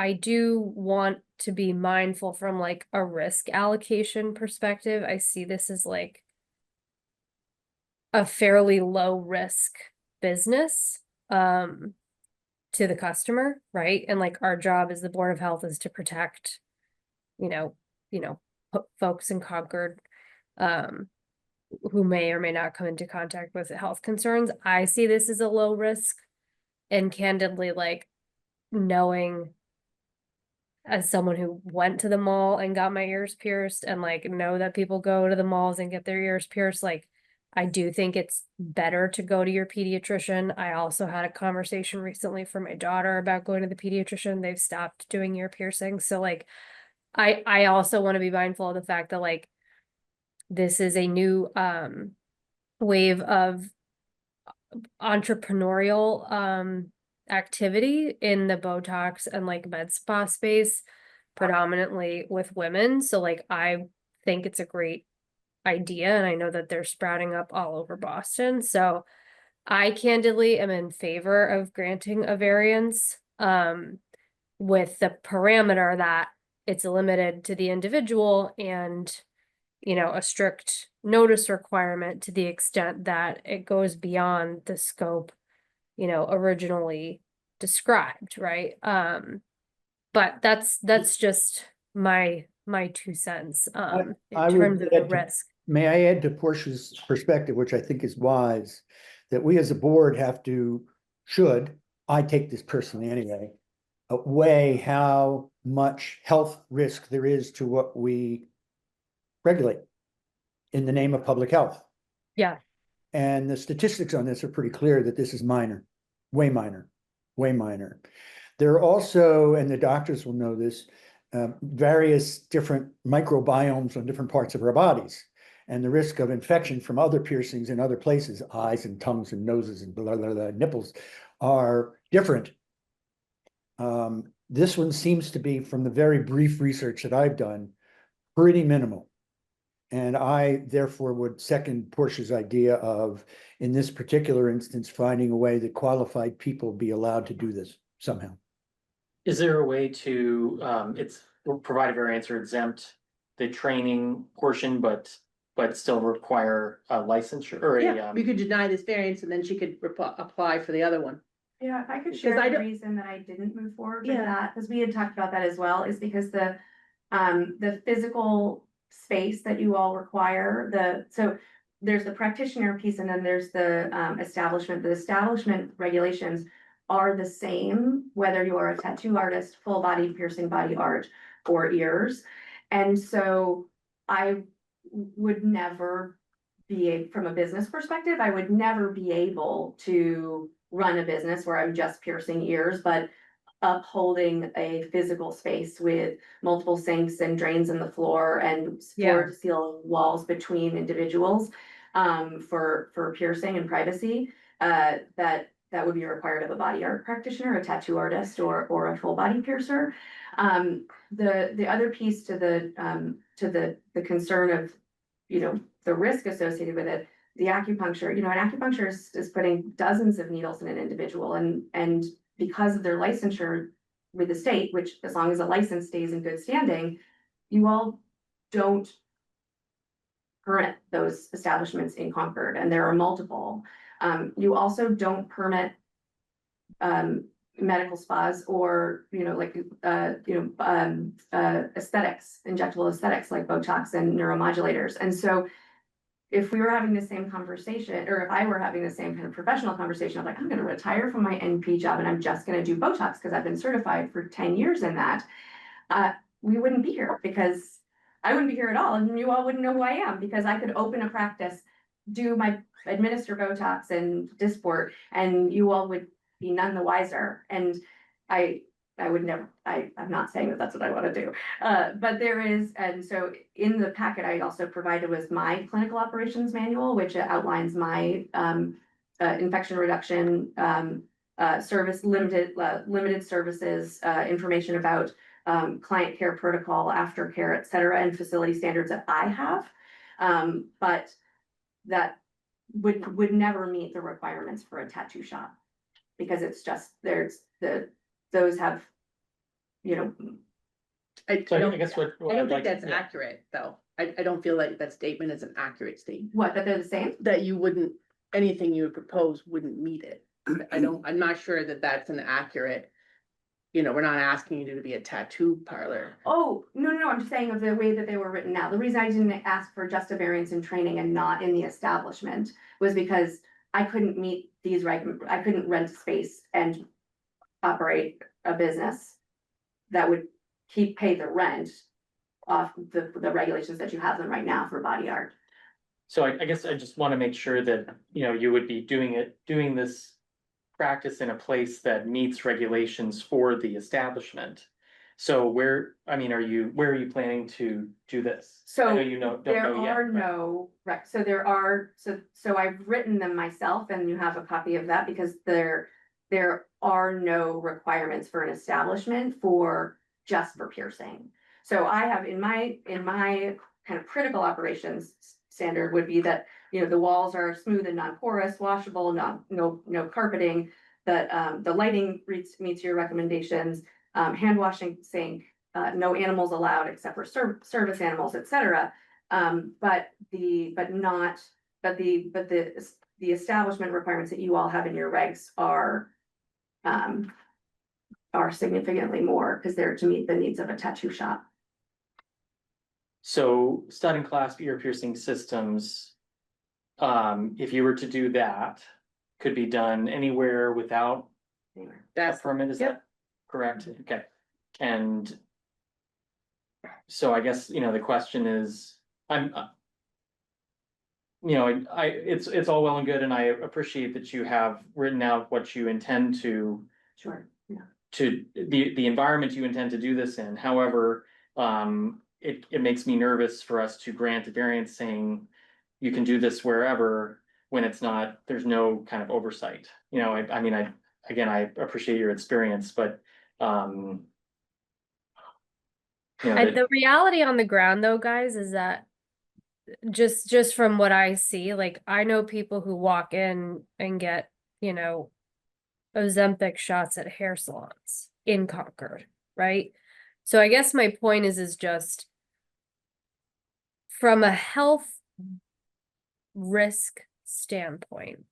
want to be mindful from like a risk allocation perspective. I see this as like a fairly low risk business to the customer, right? And like our job as the Board of Health is to protect, you know, folks in Concord who may or may not come into contact with health concerns. I see this as a low risk, and candidly, like knowing as someone who went to the mall and got my ears pierced and like know that people go to the malls and get their ears pierced, like I do think it's better to go to your pediatrician. I also had a conversation recently for my daughter about going to the pediatrician. They've stopped doing ear piercing. So like I also want to be mindful of the fact that like this is a new wave of entrepreneurial activity in the Botox and like med spa space, predominantly with women. So like I think it's a great idea, and I know that they're sprouting up all over Boston. So I candidly am in favor of granting a variance with the parameter that it's limited to the individual and a strict notice requirement to the extent that it goes beyond the scope, originally described, right? But that's just my 2 cents, in I would terms of the add to- risk. May I add to Portia's perspective, which I think is wise, that we as a board I take this personally anyway, weigh how much health risk there is to what we regulate in the name of public health. Yeah. And the statistics on this are pretty clear that this is minor, way minor, way minor. There are also, and the doctors will know this, various different microbiomes on different parts of our bodies. And the risk of infection from other piercings in other places, eyes and tongues and noses and blah, blah, blah, nipples, are different. This one seems to be, from the very brief research that I've done, pretty minimal. And I therefore would second Portia's idea of, in this particular instance, finding a way that qualified people be allowed to do this somehow. Is there a way to, provide a variance or exempt the training portion, but still require a licensure or Yeah, we could deny this variance and then she could apply for the other one. Yeah, if I could Because share I the don't- reason that I didn't move forward with Yeah. that, because we had talked about that as well, is because the physical space that you all require, so there's the practitioner piece and then there's the establishment. The establishment regulations are the same, whether you are a tattoo artist, full body piercing body art, or ears. And so I would never from a business perspective, I would never be able to run a business where I'm just piercing ears, but upholding a physical space with multiple sinks and drains in the floor and floor to ceiling walls between individuals for piercing and privacy, that would be required of a body art practitioner, a tattoo artist, or a full body piercer. The other piece to the concern of, the risk associated with it, the acupuncture, an acupuncturist is putting dozens of needles in an individual, and because of their licensure with the state, which as long as a license stays in good standing, you all don't permit those establishments in Concord, and there are multiple. You also don't permit medical spas or, aesthetics, injectable aesthetics like Botox and neuromodulators. And so if we were having the same conversation, or if I were having the same kind of professional conversation of like, I'm going to retire from my NP job and I'm just going to do Botox because I've been certified for 10 years in that, we wouldn't be here, because I wouldn't be here at all. And you all wouldn't know who I am, because I could open a practice, administer Botox and Dysport, and you all would be none the wiser. And I would never, I'm not saying that that's what I want to do. But there is, and so in the packet, I also provided was my clinical operations manual, which outlines my infection reduction service, limited services, information about client care protocol, aftercare, et cetera, and facility standards that I have. But that would never meet the requirements for a tattoo shop, because it's just, those have you know, I So I don't, guess what. I don't think like- that's yeah. accurate, though. I don't feel like that statement is an accurate statement, what, that they're the same? that you wouldn't, anything you would propose wouldn't meet it. I'm not sure that that's an accurate, you know, we're not asking you to be a tattoo parlor. Oh, no, I'm just saying of the way that they were written now. The reason I didn't ask for just a variance in training and not in the establishment was because I couldn't meet these I couldn't rent space and operate a business that would pay the rent off the regulations that you have them right now for body art. So I guess I just wanna make sure that, you know, you would be doing this practice in a place that meets regulations for the establishment. So where are you planning to do this? I So know you don't there know yet, are but- no, right, so there are, so I've written them myself and you have a copy of that because there are no requirements for an establishment just for piercing. So I have in my kind of critical operations standard would be that, you know, the walls are smooth and non-porous, washable, no carpeting, that the lighting meets your recommendations, hand washing sink, no animals allowed except for service animals, etc. But the establishment requirements that you all have in your regs are significantly more because they're to meet the needs of a tattoo shop. So stud and clasp ear piercing systems, if you were to do that, could be done anywhere without a That's, permit, is yep. that correct? Okay, and so I guess, you know, the question is, you know, it's all well and good, and I appreciate that you have written out what you intend to Sure, yeah. to the environment you intend to do this in. However, it makes me nervous for us to grant a variance saying you can do this wherever when it's not, there's no kind of oversight. You know, I mean, I appreciate your experience, but you know, And the reality on the ground though, guys, is that just from what I see, like I know people who walk in and get, you know, Ozempic shots at hair salons in Concord, right? So I guess my point is just from a health risk standpoint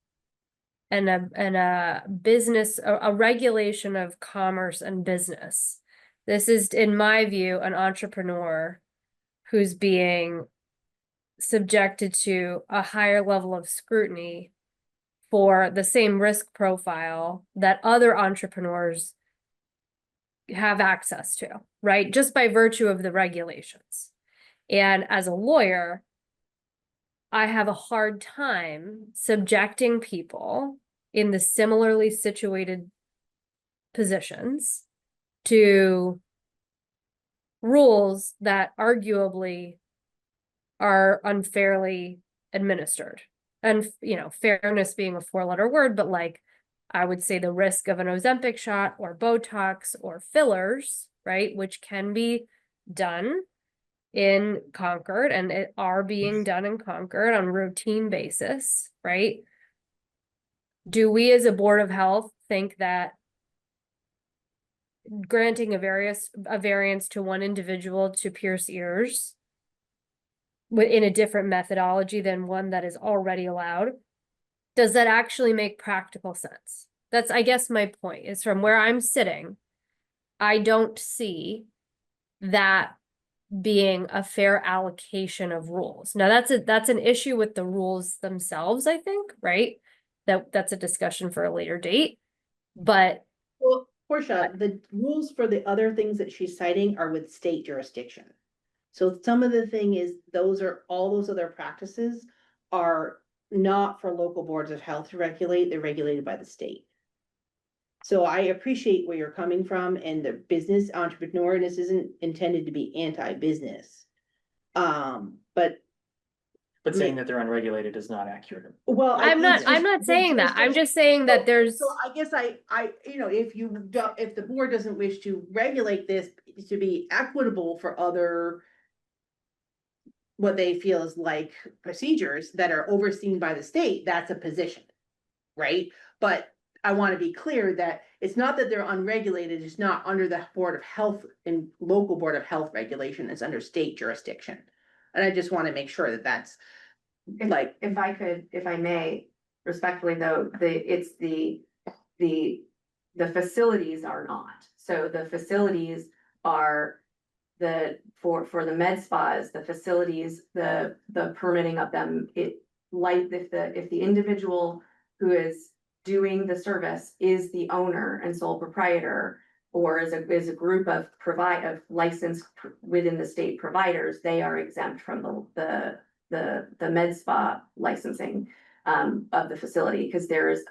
and a business, a regulation of commerce and business. This is, in my view, an entrepreneur who's being subjected to a higher level of scrutiny for the same risk profile that other entrepreneurs have access to, right? Just by virtue of the regulations. And as a lawyer, I have a hard time subjecting people in the similarly situated positions to rules that arguably are unfairly administered. And, you know, fairness being a four-letter word, but like, I would say the risk of an Ozempic shot or Botox or fillers, right, which can be done in Concord and it are being done in Concord on a routine basis, right? Do we as a Board of Health think that granting a variance to one individual to pierce ears in a different methodology than one that is already allowed, does that actually make practical sense? That's, I guess, my point is from where I'm sitting, I don't see that being a fair allocation of rules. Now that's an issue with the rules themselves, I think, right? That's a discussion for a later date. But well, Portia, the rules for the other things that she's citing are with state jurisdiction. So some of the thing is, all those other practices are not for local boards of health to regulate, they're regulated by the state. So I appreciate where you're coming from and the business entrepreneur, and this isn't intended to be anti-business. But saying that they're unregulated is not accurate. well, I'm not saying that. I'm just saying that there's. So I guess you know, if the board doesn't wish to regulate this to be equitable for other what they feel is like procedures that are overseen by the state, that's a position, right? But I want to be clear that it's not that they're unregulated, it's not under the Board of Health and local Board of Health regulation, it's under state jurisdiction. And I just wanna make sure that that's like, If I could, if I may, respectfully though, the facilities are not. So the facilities are for the med spas, the facilities, the permitting of them, if the individual who is doing the service is the owner and sole proprietor, or is a group of licensed within the state providers, they are exempt from the med spa licensing of the facility, because there is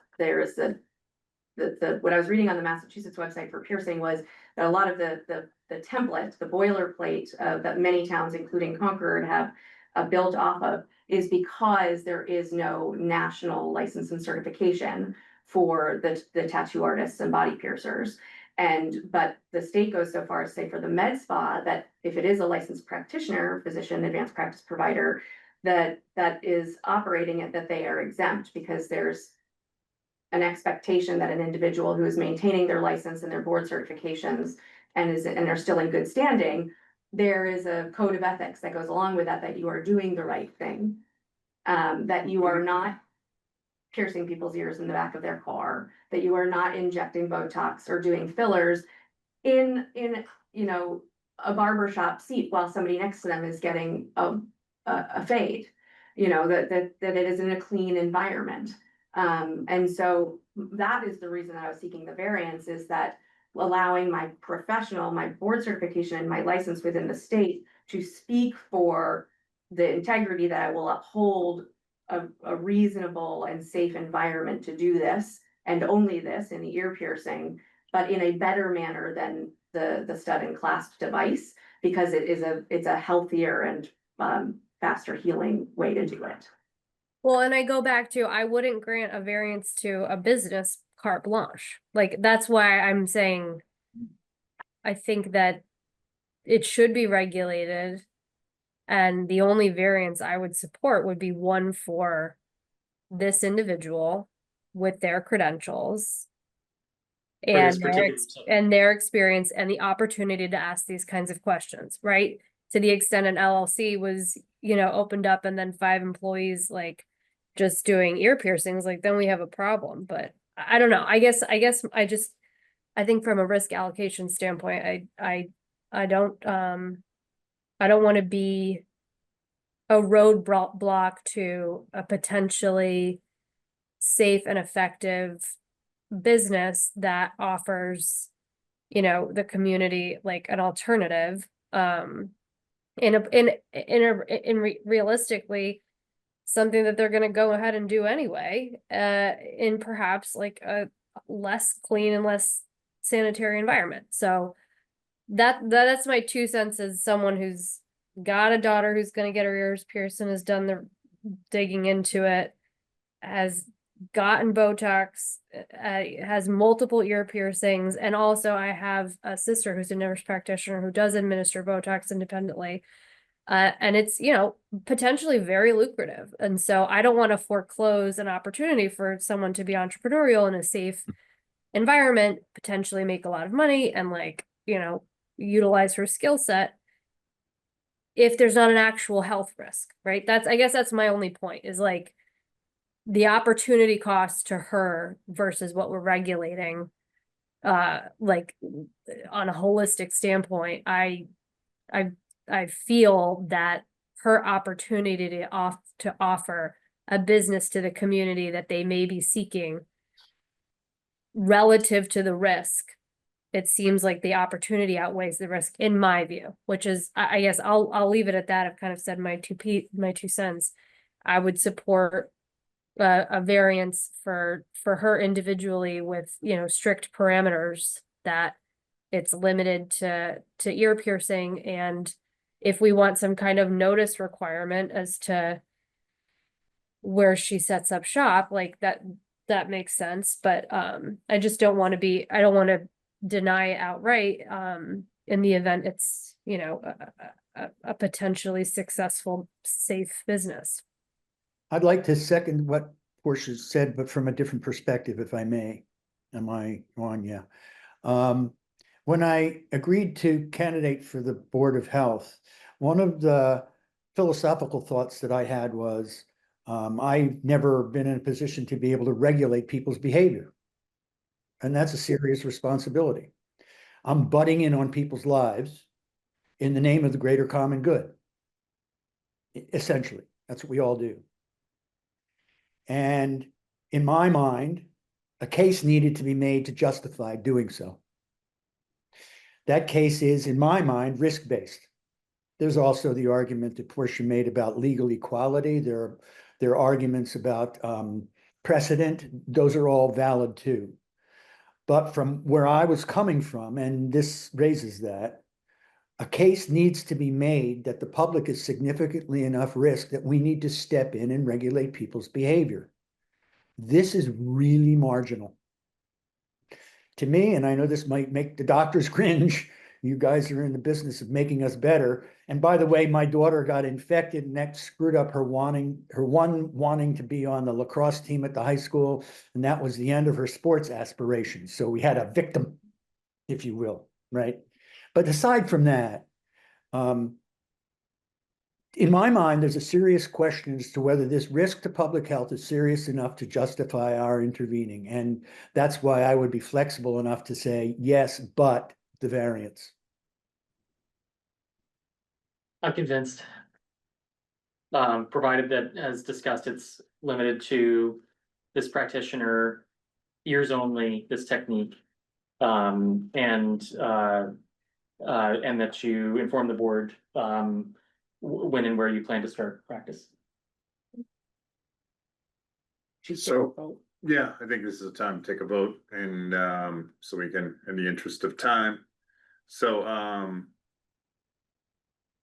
what I was reading on the Massachusetts website for piercing was that a lot of the template, the boilerplate that many towns, including Concord, have built off of, is because there is no national license and certification for the tattoo artists and body piercers. But the state goes so far as to say for the med spa that if it is a licensed practitioner, physician, advanced practice provider, that is operating it, that they are exempt, because there's an expectation that an individual who is maintaining their license and their board certifications and are still in good standing, there is a code of ethics that goes along with that you are doing the right thing. That you are not piercing people's ears in the back of their car, that you are not injecting Botox or doing fillers in a barbershop seat while somebody next to them is getting a fade. That it is in a clean environment. And so that is the reason I was seeking the variance, is that allowing my board certification and my license within the state to speak for the integrity that I will uphold a reasonable and safe environment to do this, and only this in the ear piercing, but in a better manner than the stud and clasp device, because it's a healthier and faster healing way to do it. Well, and I go back to, I wouldn't grant a variance to a business carte blanche. Like, that's why I'm saying I think that it should be regulated. And the only variance I would support would be one for this individual with their credentials For this and particular subject. their experience and the opportunity to ask these kinds of questions, right? To the extent an LLC was, opened up and then 5 employees like just doing ear piercings, like then we have a problem. But I don't know. I guess I think from a risk allocation standpoint, I don't want to be a roadblock to a potentially safe and effective business that offers, the community like an alternative. Realistically, something that they're going to go ahead and do anyway, in perhaps like a less clean and less sanitary environment. So that's my 2 cents as someone who's got a daughter who's going to get her ears pierced and has done the digging into it, has gotten Botox, has multiple ear piercings. And also I have a sister who's a nurse practitioner who does administer Botox independently. And it's, potentially very lucrative. And so I don't want to foreclose an opportunity for someone to be entrepreneurial in a safe environment, potentially make a lot of money and utilize her skill set if there's not an actual health risk, right? I guess that's my only point, is like the opportunity cost to her versus what we're regulating, like on a holistic standpoint. I feel that her opportunity to offer a business to the community that they may be seeking relative to the risk, it seems like the opportunity outweighs the risk in my view, which is, I guess I'll leave it at that. I've kind of said my 2 cents. I would support a variance for her individually with, strict parameters, that it's limited to ear piercing. And if we want some kind of notice requirement as to where she sets up shop, like that makes sense. But I just don't want to deny it outright in the event it's, a potentially successful, safe business. I'd like to second what Portia said, but from a different perspective, if I may. Am I on? Yeah. When I agreed to candidate for the Board of Health, one of the philosophical thoughts that I had was, I've never been in a position to be able to regulate people's behavior. And that's a serious responsibility. I'm butting in on people's lives in the name of the greater common good. Essentially, that's what we all do. And in my mind, a case needed to be made to justify doing so. That case is, in my mind, risk-based. There's also the argument that Portia made about legal equality. There are arguments about precedent. Those are all valid too. But from where I was coming from, and this raises that, a case needs to be made that the public is significantly enough risk that we need to step in and regulate people's behavior. This is really marginal to me, and I know this might make the doctors cringe. You guys are in the business of making us better. And by the way, my daughter got infected and that screwed up her wanting to be on the lacrosse team at the high school. And that was the end of her sports aspirations. So we had a victim, if you will, right? But aside from that, in my mind, there's a serious question as to whether this risk to public health is serious enough to justify our intervening. And that's why I would be flexible enough to say, yes, but the variance. I'm convinced. Provided that, as discussed, it's limited to this practitioner, ears only, this technique. And that you inform the board, when and where you plan to start practice. So, yeah, I think this is a time to take a vote and, so we can, in the interest of time. So,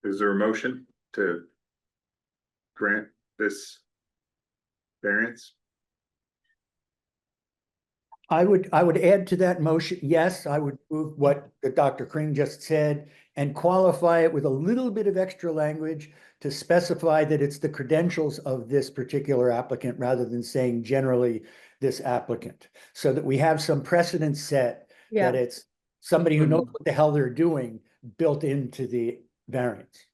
is there a motion to grant this variance? I would add to that motion, yes, I would move what Dr. Kring just said and qualify it with a little bit of extra language to specify that it's the credentials of this particular applicant rather than saying generally this applicant, so that we have some precedent set that it's somebody who knows what the hell they're doing built into the variance.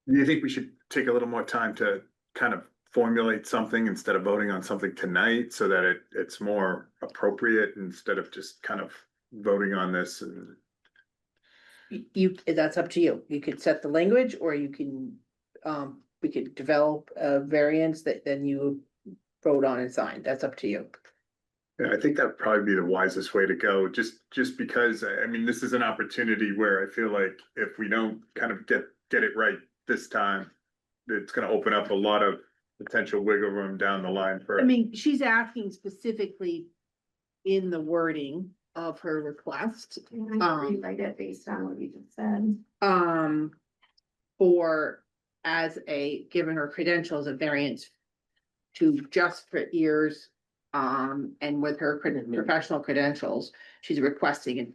Do you think we should take a little more time to kind of formulate something instead of voting on something tonight so that it's more appropriate instead of just kind of voting on this? And That's up to you. You could set the language, or you can, we could develop a variance that then you vote on and sign. That's up to you. yeah, I think that'd probably be the wisest way to go, just because, I mean, this is an opportunity where I feel like if we don't kind of get it right this time, it's gonna open up a lot of potential wiggle room down the line for. I mean, she's asking specifically in the wording of her request, Rewrite it based on what you just said. for, as a, given her credentials, a variance to just for ears, and with her professional credentials, she's requesting it.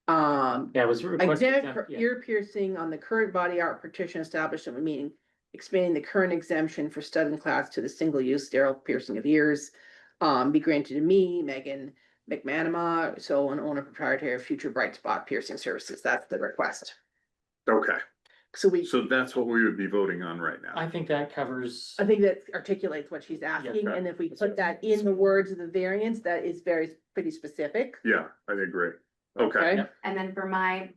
Yeah, it was requested. Exempt for ear piercing on the current body art partition establishment, meaning expanding the current exemption for stud and class to the single-use sterile piercing of ears, be granted to me, Megan McManama, sole and owner proprietor of Future Bright Spot Piercing Services. That's the request. Okay, So so that's what we would be voting on right I now. think that covers. I think that articulates what she's asking, right. and if we put that in the words of the variance, that is pretty specific. Yeah, I agree. Okay, Yep. And then for my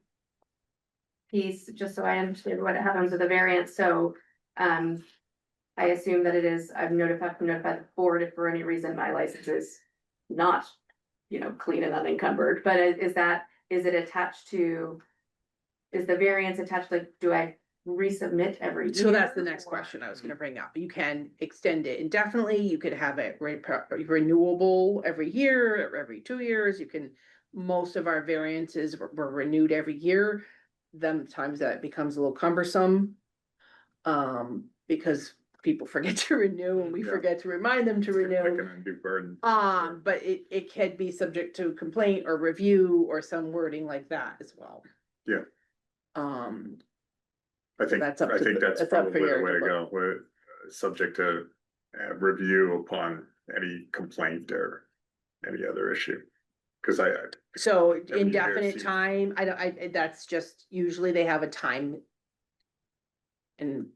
piece, just so I understand what happens with the variance, so, I assume that it is, I've notified the board if for any reason my license is not, clean and unencumbered, but is it attached to? Is the variance attached, like, do I resubmit every year? So that's the next or- question I was gonna bring up. You can extend it indefinitely, you could have it renewable every year, or every 2 years, you can. Most of our variances were renewed every year. Sometimes that becomes a little cumbersome. Because people forget to renew and we Yeah. forget to remind them to like an renew. undue burden. But it can be subject to complaint or review or some wording like that as well. Yeah. Um, I think that's up that's to the- that's up for probably the your way to vote. go, with, subject to review upon any complaint or any other issue. Cause I, So year indefinite seems- time, I don't, that's just, usually they have a time.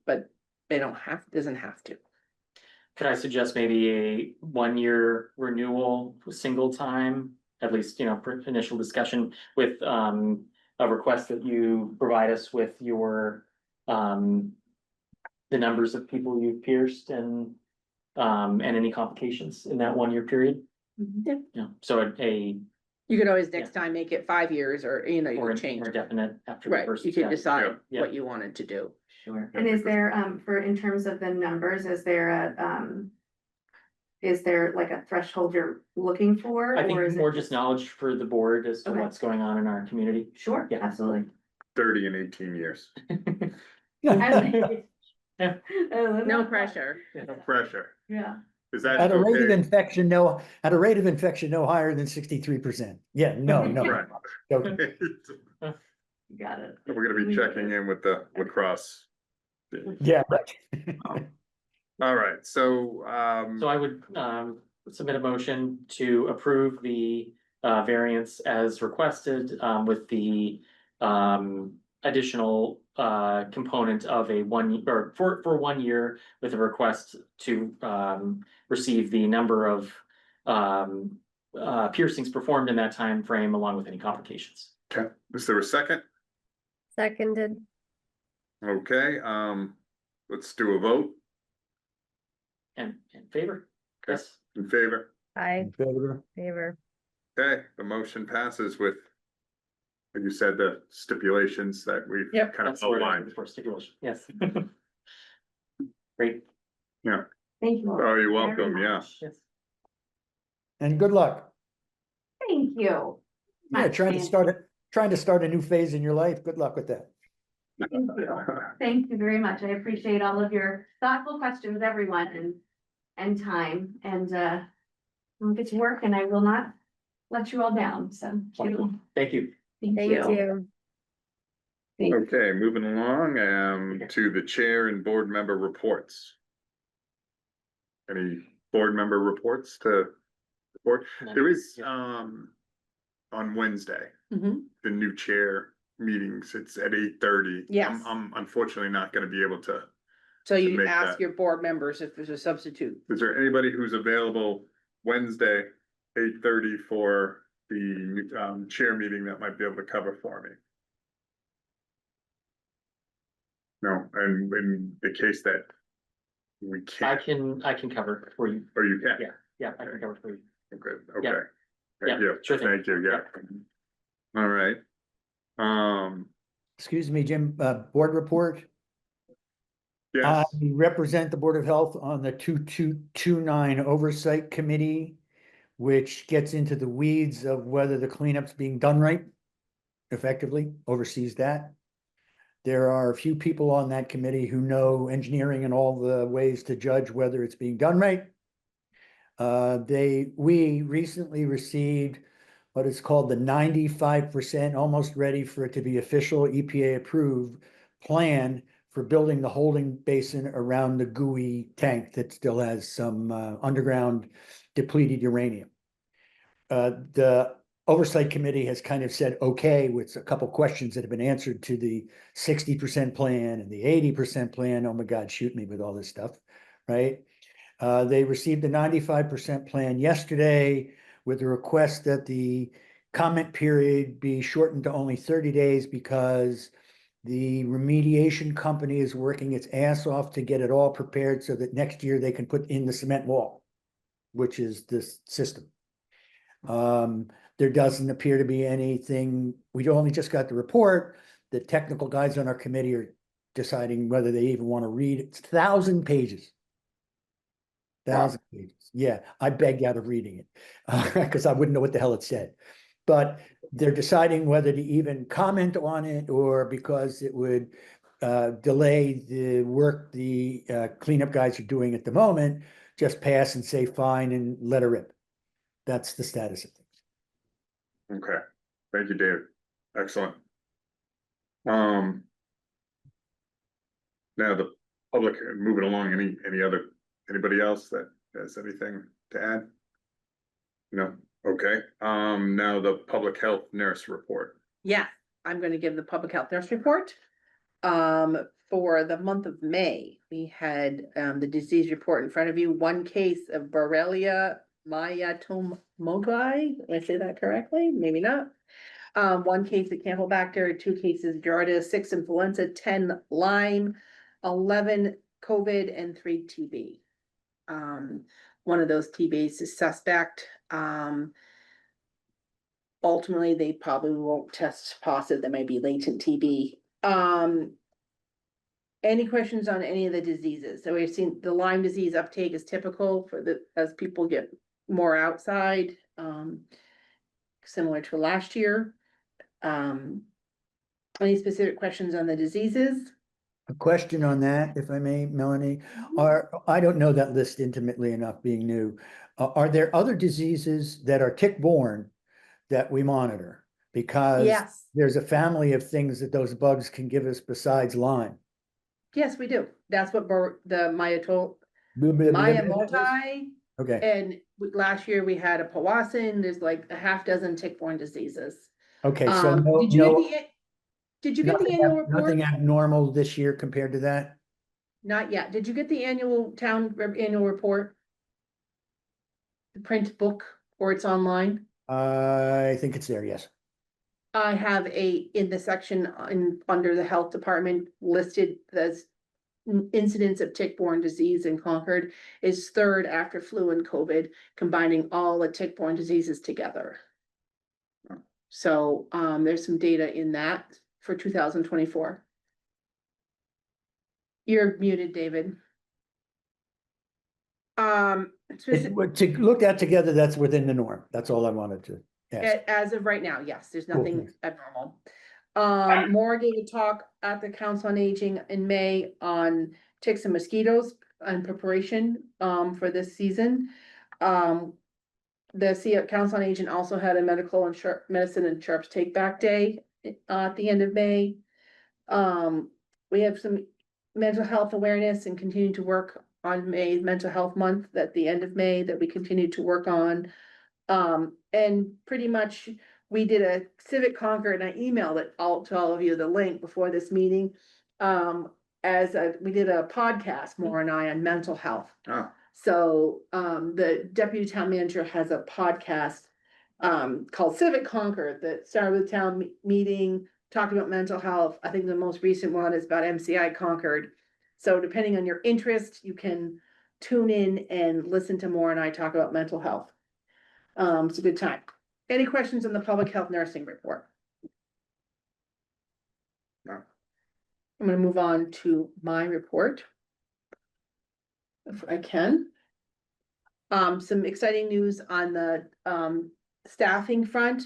But they don't have, doesn't have to. Could I suggest maybe a 1-year renewal, single time, at least, for initial discussion with, a request that you provide us with your, the numbers of people you've pierced and any complications in that 1-year period? Yeah. Yeah, so You could always next time make it 5 years, or, you or could change. more definite after the Right, first. you can yeah. decide Yeah. what you wanted to do. Sure. And is there, in terms of the numbers, is there like a threshold you're looking for? I or think is it more just knowledge for the board as to Okay. what's going on in our community. Sure, Yeah. absolutely. 30 and 18 years, No pressure. no pressure. Yeah. Is that At a rate of okay? infection, no higher than 63%. Yeah, no. Right. Okay. Got it. We're gonna be checking in with the lacrosse. team. Yeah, right. All right, so, So I would submit a motion to approve the variance as requested with the additional component of a or for 1 year with a request to receive the number of piercings performed in that time frame along with any complications. okay, is there a second? Seconded. Okay, let's do a vote And in favor? Okay. Yes. in favor. I In favor? favor. Okay, the motion passes with, like you said, the stipulations that we've Yep. kind of That's the word I'm outlined. looking for, stipulation, yes. Great. Yeah, Thank you. oh, you're very welcome, yeah. much. Yes. And good luck. Thank you. Yeah, Much, trying to Nancy. start a new phase in your life. Good luck with that. Thank you. Thank you very much. I appreciate all of your thoughtful questions, everyone, and time, and we'll get to work, and I will not let you all down, so. Wonderful. Thank you. Thank Thank you. you. Okay, moving along, to the chair and board member reports. Any board member reports to report? There is, on Wednesday, Mhm. the new chair meetings, it's at 8:30. Yes. I'm unfortunately not gonna be able to. So To you make ask that. your board members if there's a substitute. Is there anybody who's available Wednesday, 8:30 for the chair meeting that might be able to cover for me? No, and in the case that we I can't, can cover for you. or you can? Yeah. Yeah, I can cover for you. Okay, Yeah. okay. Thank Yeah, you, sure thing. thank you, yeah. All right. Excuse me, Jim, board report. I Yes, represent the Board of Health on the 2229 Oversight Committee, which gets into the weeds of whether the cleanup's being done right, effectively, oversees that. There are a few people on that committee who know engineering and all the ways to judge whether it's being done right. We recently received what is called the 95%, almost ready for it to be official EPA approved plan for building the holding basin around the gooey tank that still has some underground depleted uranium. The Oversight Committee has kind of said, okay, with a couple questions that have been answered to the 60% plan and the 80% plan. Oh my God, shoot me with all this stuff, right? They received the 95% plan yesterday with a request that the comment period be shortened to only 30 days because the remediation company is working its ass off to get it all prepared so that next year they can put in the cement wall, which is this system. There doesn't appear to be anything, we only just got the report. The technical guys on our committee are deciding whether they even want to read it. It's 1,000 pages. 1,000 pages. Yeah, I begged out of reading it because I wouldn't know what the hell it said. But they're deciding whether to even comment on it or because it would delay the work the cleanup guys are doing at the moment, just pass and say fine and let her rip. That's the status of things. okay, thank you, David, excellent. Now the public, moving along, anybody else that has anything to add? No, Okay, now the public health nurse report. Yeah, I'm gonna give the public health nurse report. For the month of May, we had, the disease report in front of you, one case of Borrelia myotomogi, did I say that correctly? Maybe not. One case of Campylobacter, 2 cases Jaundice, 6 influenza, 10 Lyme, 11 COVID, and 3 TB. One of those TBs is suspect. Ultimately, they probably won't test positive. That might be latent TB. Any questions on any of the diseases? So we've seen the Lyme disease uptake is typical as people get more outside, similar to last year. Any specific questions on the diseases? A question on that, if I may, Melanie, I don't know that list intimately enough, being new. Are there other diseases that are tick-borne that we monitor? Because Yes, there's a family of things that those bugs can give us besides Lyme. yes, we do. That's what the Okay, and last year we had a Powassan. There's like a half dozen tick-borne diseases. okay, so no, Did you no, did you get the annual report? nothing abnormal this year compared to that? Not yet. Did you get the annual annual report? The print book, or it's online? I think it's there, yes. I have in the section under the health department listed as incidents of tick-borne disease in Concord is 3rd after flu and COVID, combining all the tick-borne diseases together. So, there's some data in that for 2024. You're muted, David. To look at together, that's within the norm. That's all I wanted to ask. As of right now, yes, there's Cool, nothing thanks. abnormal. Maura gave a talk at the Council on Aging in May on ticks and mosquitoes and preparation, for this season. The Council on Aging also had a medical and medicine and Sharps Take Back Day, at the end of May. We have some mental health awareness and continue to work on May Mental Health Month at the end of May that we continue to work on. And pretty much we did a Civic Concord, and I emailed it all to all of you, the link before this meeting. We did a podcast, Maura and I, on mental health. Oh, So, the deputy town manager has a podcast, called Civic Concord that started with town meeting, talking about mental health. I think the most recent one is about MCI Concord. So depending on your interest, you can tune in and listen to Maura and I talk about mental health. It's a good time. Any questions on the public health nursing report? No. I'm gonna move on to my report. If I can. Some exciting news on the staffing front.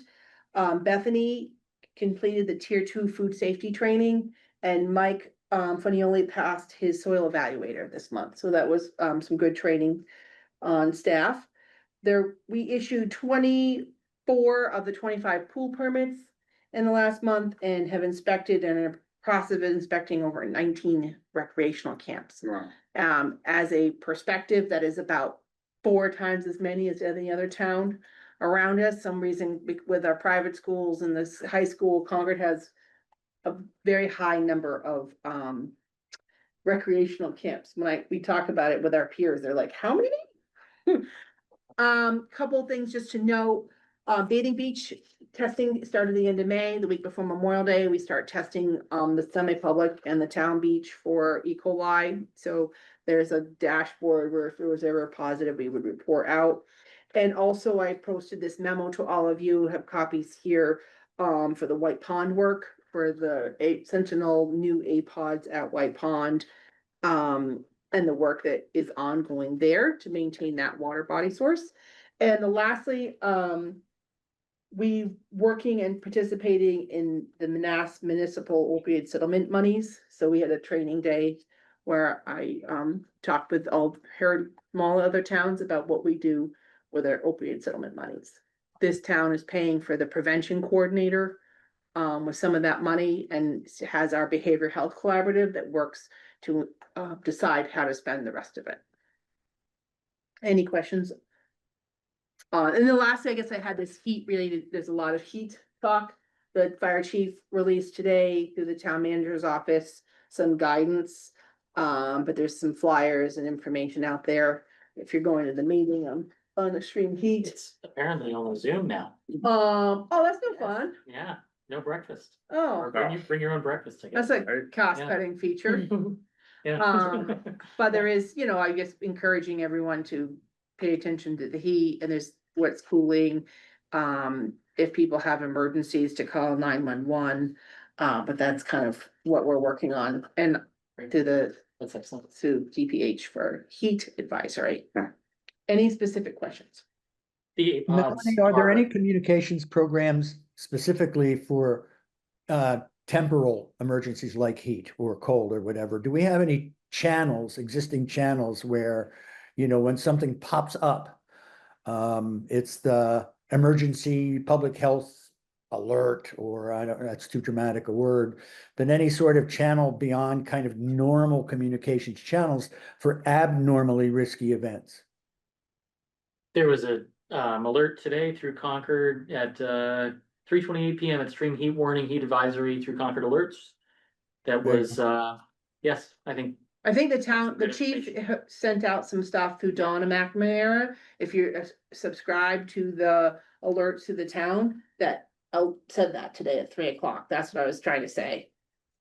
Bethany completed the tier 2 food safety training, and Mike Funioli passed his soil evaluator this month. So that was some good training on staff. We issued 24 of the 25 pool permits in the last month and have inspected and are in the process of inspecting over 19 recreational camps. wow. As a perspective, that is about 4 times as many as any other town around us. Some reason with our private schools and this high school, Concord has a very high number of recreational camps. When we talk about it with our peers, they're like, how many? Couple of things just to note, Bathing Beach testing started the end of May, the week before Memorial Day. We start testing the semi-public and the town beach for E. coli. So there's a dashboard where if there was ever positive, we would report out. And also I posted this memo to all of you, have copies here for the White Pond work for the Sentinel new APODs at White Pond. And the work that is ongoing there to maintain that water body source. And lastly, we working and participating in the Mass municipal opioid settlement monies. So we had a training day where I talked with all other towns about what we do with our opioid settlement monies. This town is paying for the prevention coordinator with some of that money, and has our behavioral health collaborative that works to decide how to spend the rest of it. Any questions And the last thing, I guess I had this heat related, there's a lot of heat talk. The fire chief released today through the town manager's office, some guidance. But there's some flyers and information out there. If you're going to the meeting on extreme heat. It's apparently on Zoom now. Oh, that's no fun. Yeah, no breakfast. Oh, Or bring your own breakfast, I guess. that's a Right. cost cutting feature. Yeah. But there is, I guess encouraging everyone to pay attention to the heat and there's what's cooling. If people have emergencies to call 911. But that's kind of what we're working on and to That's excellent. DPH for heat advisory. Yeah. Any specific questions? The Melanie, APODs are there any are, communications programs specifically for temporal emergencies like heat or cold or whatever? Do we have any channels, existing channels where, when something pops up, it's the emergency public health alert, or I don't, that's too dramatic a word, but any sort of channel beyond kind of normal communications channels for abnormally risky events? there was a alert today through Concord at 3:28 PM, extreme heat warning, heat advisory through Concord Alerts. That There you was, yes, I think, I think the Good chief information. sent out some stuff through Donna McNamara. If you're subscribed to the alerts to the town, that said that today at 3 o'clock. That's what I was trying to say.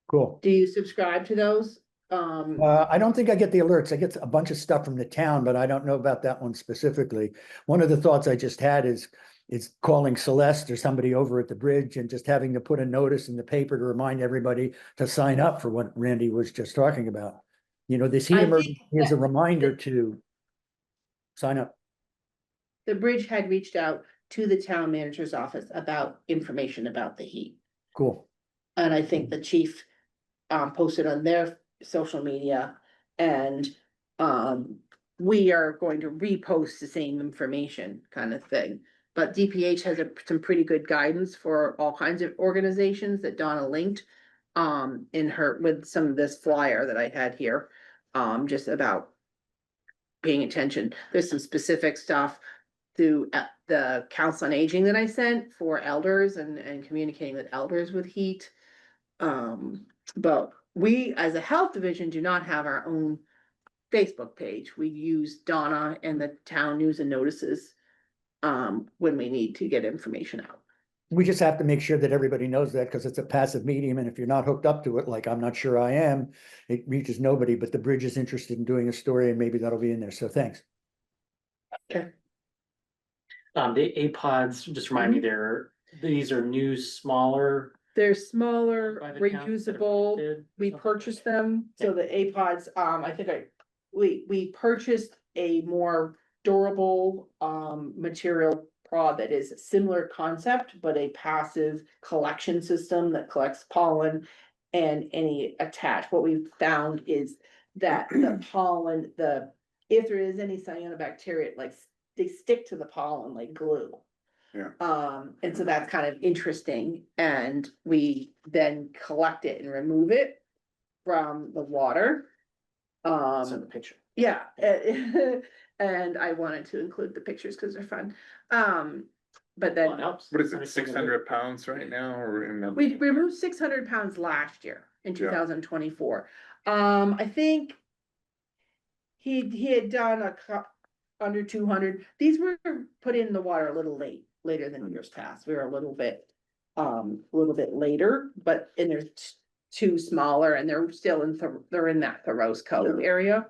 Cool. Do you subscribe to those? I don't think I get the alerts. I get a bunch of stuff from the town, but I don't know about that one specifically. One of the thoughts I just had is calling Celeste or somebody over at the bridge and just having to put a notice in the paper to remind everybody to sign up for what Randy was just talking about. This heat I think emergency is a that- reminder to sign up. The bridge had reached out to the town manager's office about information about the heat. Cool. And I think the chief posted on their social media and we are going to repost the same information kind of thing. But DPH has some pretty good guidance for all kinds of organizations that Donna linked with some of this flyer that I had here, just about paying attention. There's some specific stuff through the Council on Aging that I sent for elders and communicating with elders with heat. But we, as a health division, do not have our own Facebook page. We use Donna and the town news and notices when we need to get information out. We just have to make sure that everybody knows that because it's a passive medium. And if you're not hooked up to it, like I'm not sure I am, it reaches nobody, but the bridge is interested in doing a story and maybe that'll be in there. So thanks. Okay. the APODs, just remind me, these are new, smaller. They're smaller, by the town that are reusable. connected, We something? purchased them, so the APODs, I think we purchased a more durable material prod that is a similar concept, but a passive collection system that collects pollen and any attached. What we've found is that the pollen, if there is any cyanobacteria, like they stick to the pollen like glue. Yeah. And so that's kind of interesting, and we then collect it and remove it from the water. It's in the picture. Yeah, and I wanted to include the pictures because they're fun. But Well, it then helps. What is it, Understand 600 pounds right now or in the? we removed 600 pounds last year in Yeah. 2024. I think he had done under 200. These were put in the water a little later than years past. We were a little bit later, and they're too smaller and they're still they're in that Thoreau's Cove area.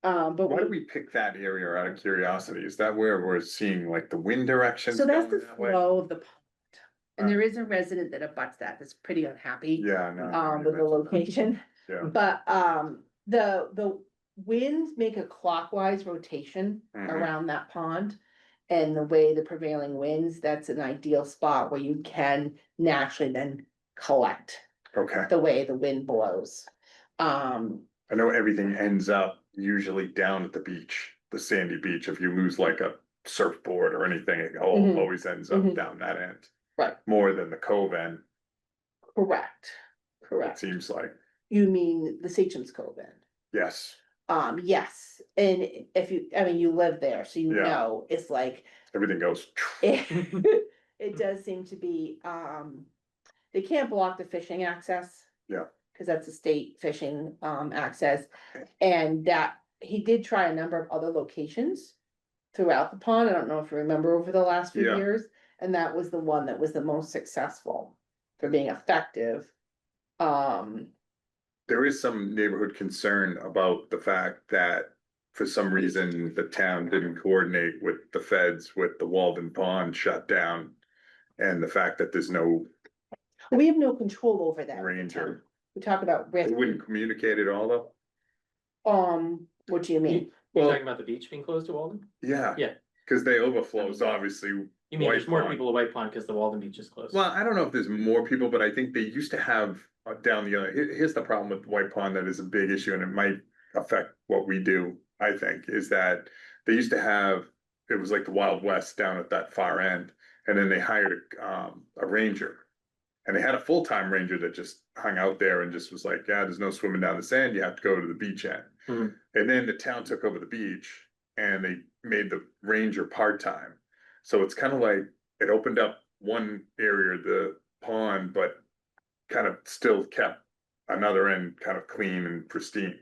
But Why do we pick that area out of curiosity? Is that where we're seeing like the wind directions? so that's the going that way? flow of the pond. And there is a resident that abuts that's pretty unhappy Yeah, no. with the location. Yeah. But the winds make a clockwise rotation Mhm. around that pond. And the way the prevailing winds, that's an ideal spot where you can naturally then collect Okay, the way the wind blows. I know everything ends up usually down at the beach, the sandy beach. If you lose like a surfboard or anything, it Mhm. always ends up Mhm. down that end. Right. More than the cove end, Correct. it Correct. seems like. You mean the Sachem's Cove end? Yes, Yes, and if you live there, so you Yeah. know, it's like everything goes. It does seem to be, they can't block the fishing access. Yeah. Cause that's a state fishing, access, and that, he did try a number of other locations throughout the pond, I don't know if you remember over the last few Yeah. years, and that was the one that was the most successful for being effective. There is some neighborhood concern about the fact that for some reason, the town didn't coordinate with the feds with the Walden Pond shut down. And the fact that there's no we have no control over that. with the town. ranger, We talk about risk, they wouldn't communicate at all though? what do you mean? You're Well- talking about the beach being closed to Walden? Yeah. Yeah. Cause they overflows, obviously. You mean there's White more Pond. people at White Pond because the Walden Beach is closed? Well, I don't know if there's more people, but I think they used to have down the other, here's the problem with White Pond that is a big issue and it might affect what we do, I think, is that they used to have, it was like the Wild West down at that far end. And then they hired a ranger. And they had a full-time ranger that just hung out there and just was like, yeah, there's no swimming down the sand, you have to go to the beach end. Mhm. And then the town took over the beach and they made the ranger part-time. So it's kind of like, it opened up one area of the pond, but kind of still kept another end kind of clean and pristine.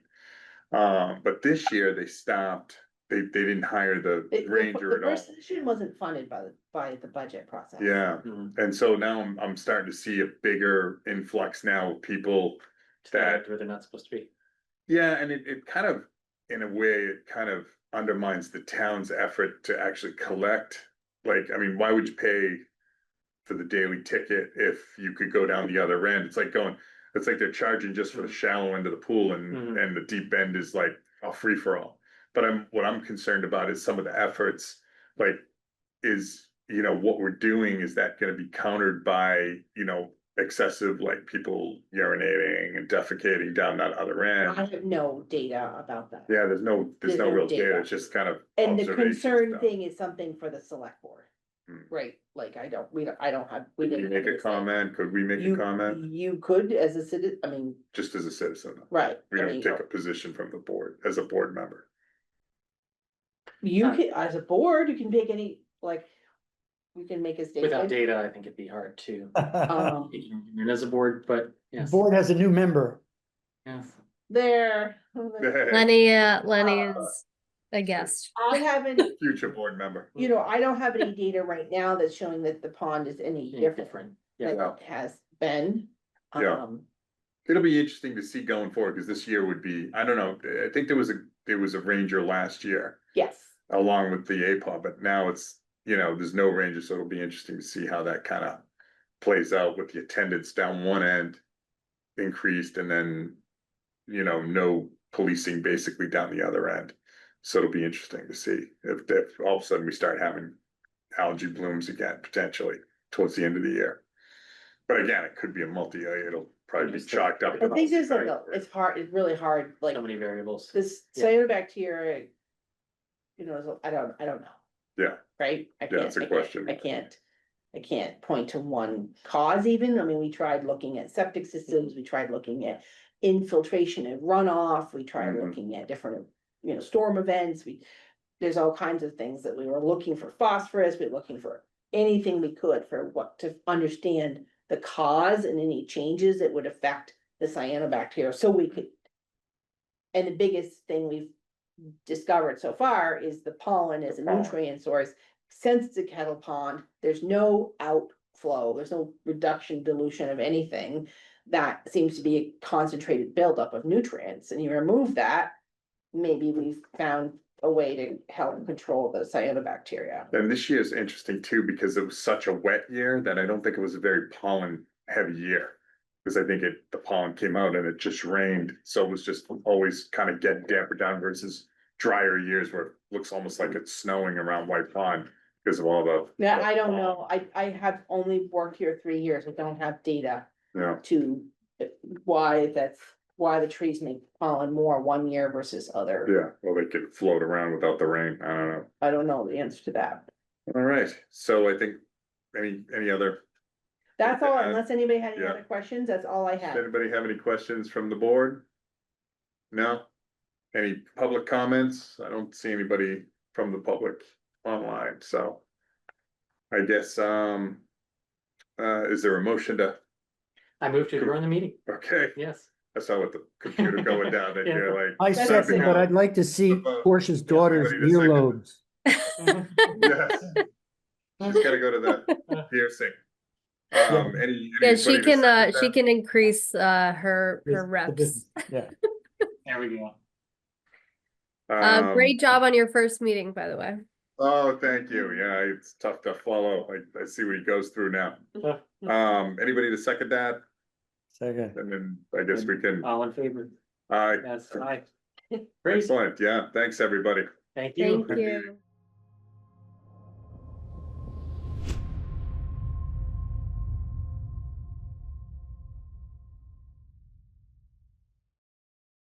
But this year they stopped, they didn't hire the ranger at all. The position wasn't funded by the budget process. Yeah, Mhm. and so now I'm starting to see a bigger influx now of people that, Where they're not supposed to be. yeah, and it kind of, in a way, it kind of undermines the town's effort to actually collect. Like, I mean, why would you pay for the daily ticket if you could go down the other end? It's like going, it's like they're charging just for the shallow end of the pool and, Mhm. and the deep end is like a free for all. But what I'm concerned about is some of the efforts, like, is, what we're doing, is that gonna be countered by, excessive, like, people urinating and defecating down that other I end? have no data about that. Yeah, there's no There's no real data. data, it's just kind of And the observation concern stuff. thing is something for the select board. Hmm. Right, like I don't have. Could we didn't make have a say. comment? Could we make a You, comment? you could as a citizen, I mean, Just as a citizen, right. we I don't mean, take a position from the board, as a board member. You can, as a board, you can make any, like, we can make a Without statement. data, I think it'd be hard to, Um, and as a board, but The yes. board has a new member. Yes. there. Lenny is a guest. I haven't, Future board member. I don't have any data right now that's showing that the pond is any Yeah, different Yeah. than it has been. Yeah. Um, It'll be interesting to see going forward, because this year would be, I don't know, I think there was a ranger last year yes, along with the APA, but now it's, there's no ranger, so it'll be interesting to see how that kind of plays out with the attendance down one end increased and then, no policing basically down the other end. So it'll be interesting to see if all of a sudden we start having algae blooms again, potentially towards the end of the year. But again, it could be it'll probably be chalked up. I think there's to- like, it's hard, it's really hard, like, So many variables. this Yeah. cyanobacteria. I don't know. Yeah. Right? it's a question. I can't point to one cause even, I mean, we tried looking at septic systems, we tried looking at infiltration and runoff, we tried Mhm. looking at different, storm events, there's all kinds of things that we were looking for phosphorus, we're looking for anything we could for what, to understand the cause and any changes that would affect the cyanobacteria, so we could. And the biggest thing we've discovered so far is the pollen as a pollen. nutrient source. Since it's a kettle pond, there's no outflow, there's no reduction, dilution of anything. That seems to be a concentrated buildup of nutrients, and you remove that, maybe we've found a way to help control the cyanobacteria. And this year is interesting too, because it was such a wet year that I don't think it was a very pollen heavy year. Because I think the pollen came out and it just rained, so it was just always kind of getting damper down versus drier years where it looks almost like it's snowing around White Pond because of all the. Yeah, I don't know, I have only worked here 3 years, I don't have data Yeah, to why the trees make pollen more one year versus other. yeah, well, they could float around without the rain, I don't know. I don't know the answer to that. All right, so I think, any other, That's all, Uh, unless anybody had any yeah. other questions, that's all I does had. anybody have any questions from the board? No? Any public comments? I don't see anybody from the public online, so I guess, is there a motion to, I moved to adjourn the meeting, okay, yes. I saw what the computer going down and Yeah. you're like. I That's second, it. but I'd like to see Portia's daughter's Somebody to second. earlobes. Yes. She's gotta go to the piercing. Yeah, she anybody to second she that? can increase her The reps. business, yeah. There we go. Great job on your first meeting, by the way. Oh, thank you. Yeah, it's tough to follow. I see what he goes through now. Anybody to second that? Second. And then I guess we can, All in favor? uh, Yes, aye. Great, excellent. Yeah, thanks, everybody. thank you. Thank you.